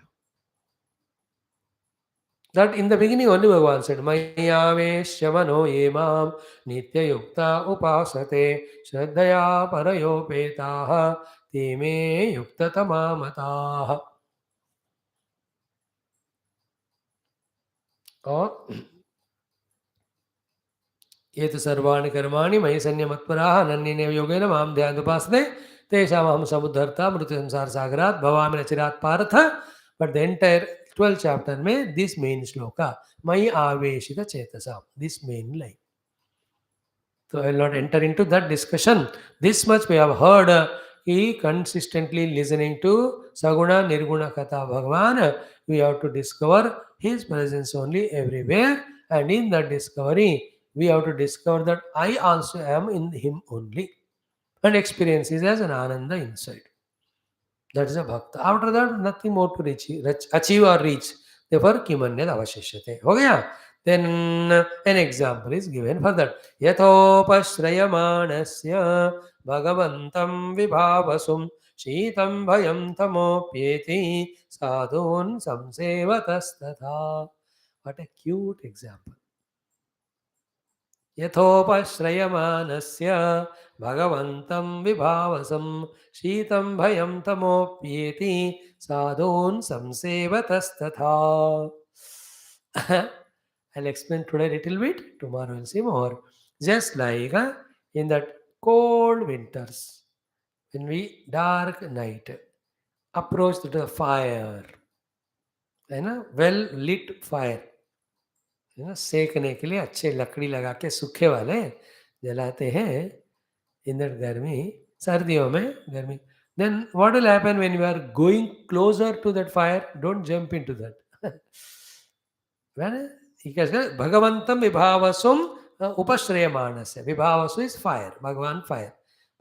That in the beginning only Bhagavan said, Mayaveshya mano yemam nityayukta upasate shraddhaya parayopetaha teme yukta tamamataha. Or ये तो सर्वाणि कर्माणि मयि सन्न्यमत्पराः अनन्येनैव योगेन मां ध्यानमुपासते तेषामहं समुद्धर्ता मृत्यु संसार सागरात् भवामि न चिरात् Partha. But the entire 12th chapter में this main shloka मयि आवेशित चेतसा, this main line. So I will not enter into that discussion. This much we have heard. He consistently listening to Saguna Nirguna Katha Bhagavan. We have to discover His presence only everywhere. And in that discovery, we have to discover that I also am in Him only. And experience is as an Ananda inside. That is a bhakta. After that, nothing more to achieve or reach. Therefore, kimanyad avashishyate. हो गया? Then an example is given for that. यथोपश्रयमाणस्य भगवन्तं विभावसुं शीतं भयं तमोप्येति साधून् संसेवतस्तथा. What a cute example. यथोपश्रयमानस्य भगवन्तं विभावसं शीतं भयं तमोप्येति साधून् संसेवतस्तथा. I'll explain today a little bit, tomorrow we'll see more. Just like in that cold winters, when we dark night approach to the fire, well lit fire, सेकने के लिए अच्छे लकड़ी लगा के सूखे वाले जलाते हैं इन दैट गर्मी सर्दियों में गर्मी. Then what will happen when you are going closer to that fire? Don't jump into that. भगवंतम विभावसुम उपश्रयमाणस्य. Vibhavasu is fire, भगवान fire,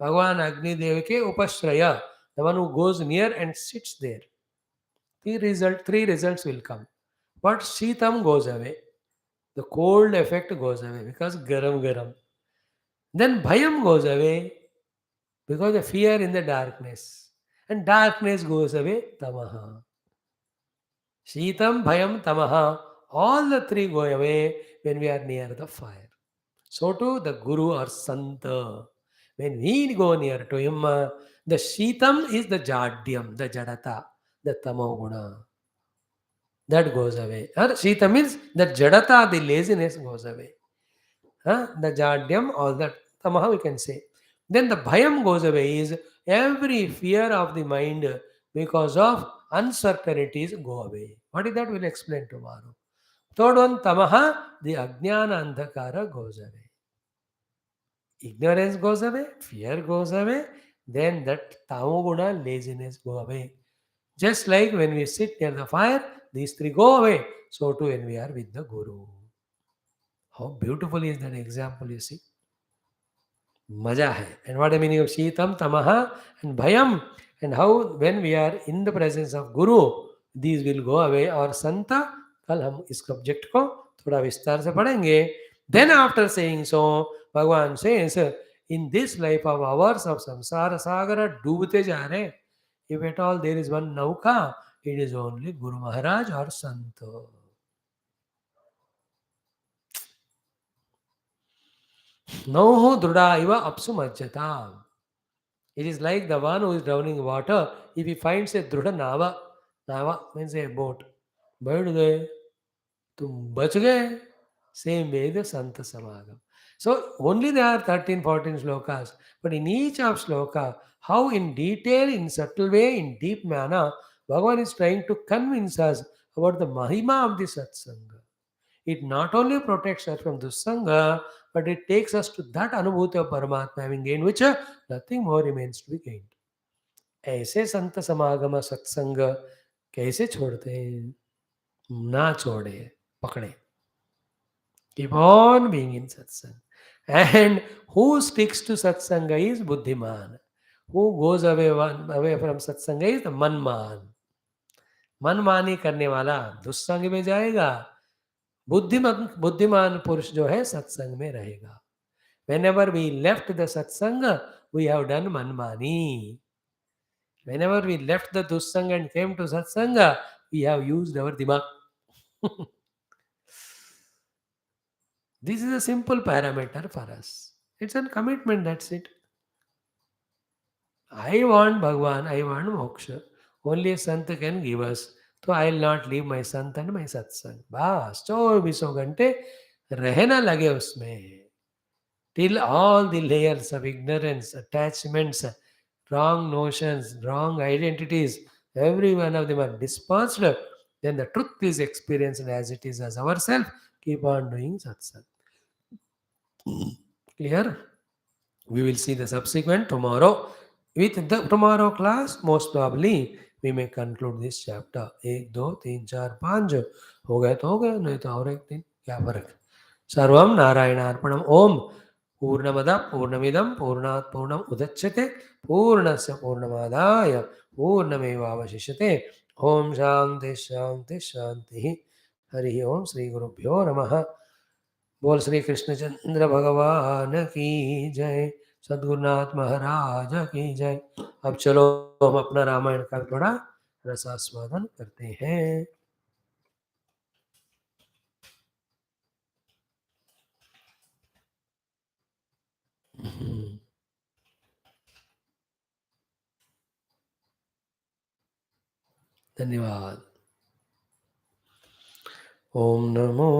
भगवान अग्निदेव के उपश्रय, the one who goes near and sits there. Three results will come. But Shitam goes away. The cold effect goes away because garam. Then bhayam goes away because the fear in the darkness. And darkness goes away, tamaha. Shitam, bhayam, tamaha. All the three go away when we are near the fire. So too the Guru or Santa. When we go near to him, the Shitam is the Jadyam, the Jadata, the Tamoguna. That goes away. Or Shita means the Jadata, the laziness goes away. The Jadyam, all that Tamaha we can say. Then the Bhayam goes away is every fear of the mind because of uncertainties go away. What is that? We'll explain tomorrow. Third one, Tamaha, the Ajnana Andhakara goes away. Ignorance goes away, fear goes away, then that Tamoguna, laziness go away. Just like when we sit near the fire, these three go away. So too when we are with the Guru. How beautiful is that example, you see. Maja hai. And what the meaning of Shitam, Tamaha and Bhayam. And how when we are in the presence of Guru, these will go away. Or Santa, कल हम इस subject को थोड़ा विस्तार से पढ़ेंगे. Then after saying so, Bhagavan says, in this life of ours of samsara sagara, डूबते जा रहे. If at all there is one nauka, it is only Guru Maharaj or Santa. Nauho druda iva apsu majjata. It is like the one who is drowning in water. If he finds a druda nava means a boat. बैठ गए, तुम बच गए. Same way the Santa Samagam. So only there are 13, 14 slokas. But in each of sloka, how in detail, in subtle way, in deep manner, Bhagavan is trying to convince us about the Mahima of the Satsanga. It not only protects us from Dussanga, but it takes us to that Anubhuti of Paramatma having gained, which nothing more remains to be gained. ऐसे संत समागम सत्संग कैसे छोड़ते हैं? ना छोड़े, पकड़े. Keep on being in satsang. And who sticks to satsanga is buddhiman. Who goes away from satsanga is the manman. मनमानी करने वाला दुस्संग में जाएगा. बुद्धिमान पुरुष जो है सत्संग में रहेगा. Whenever we left the satsanga, we have done manmani. Whenever we left the dussanga and came to satsanga, we have used our dimag. This is a simple parameter for us. It's a commitment, that's it. I want Bhagwan, I want moksha. Only a Sant can give us. So I will not leave my Sant and my satsang. बस 24 घंटे रहना लगे उसमें. Till all the layers of ignorance, attachments, wrong notions, wrong identities, every one of them are dispensed, then the truth is experienced as it is as ourself. Keep on doing satsang. Clear? We will see the subsequent tomorrow. With the tomorrow class, most probably we may conclude this chapter. 1, 2, 3, 4, 5 हो गए तो हो गए, नहीं तो और एक दिन क्या फर्क. सर्वम नारायणार्पणम. ओम पूर्णमद पूर्णमिदम पूर्णात् पूर्णम उदच्यते पूर्णस्य पूर्णमादाय पूर्णमेवावशिष्यते. ओम शांति शांति शांति. हरि ओम. श्री गुरुभ्यो नमः. बोल श्री कृष्णचंद्र भगवान की जय. सद्गुरुनाथ महाराज की जय. अब चलो हम अपना रामायण का थोड़ा रसास्वादन करते हैं. धन्यवाद. ओम नमो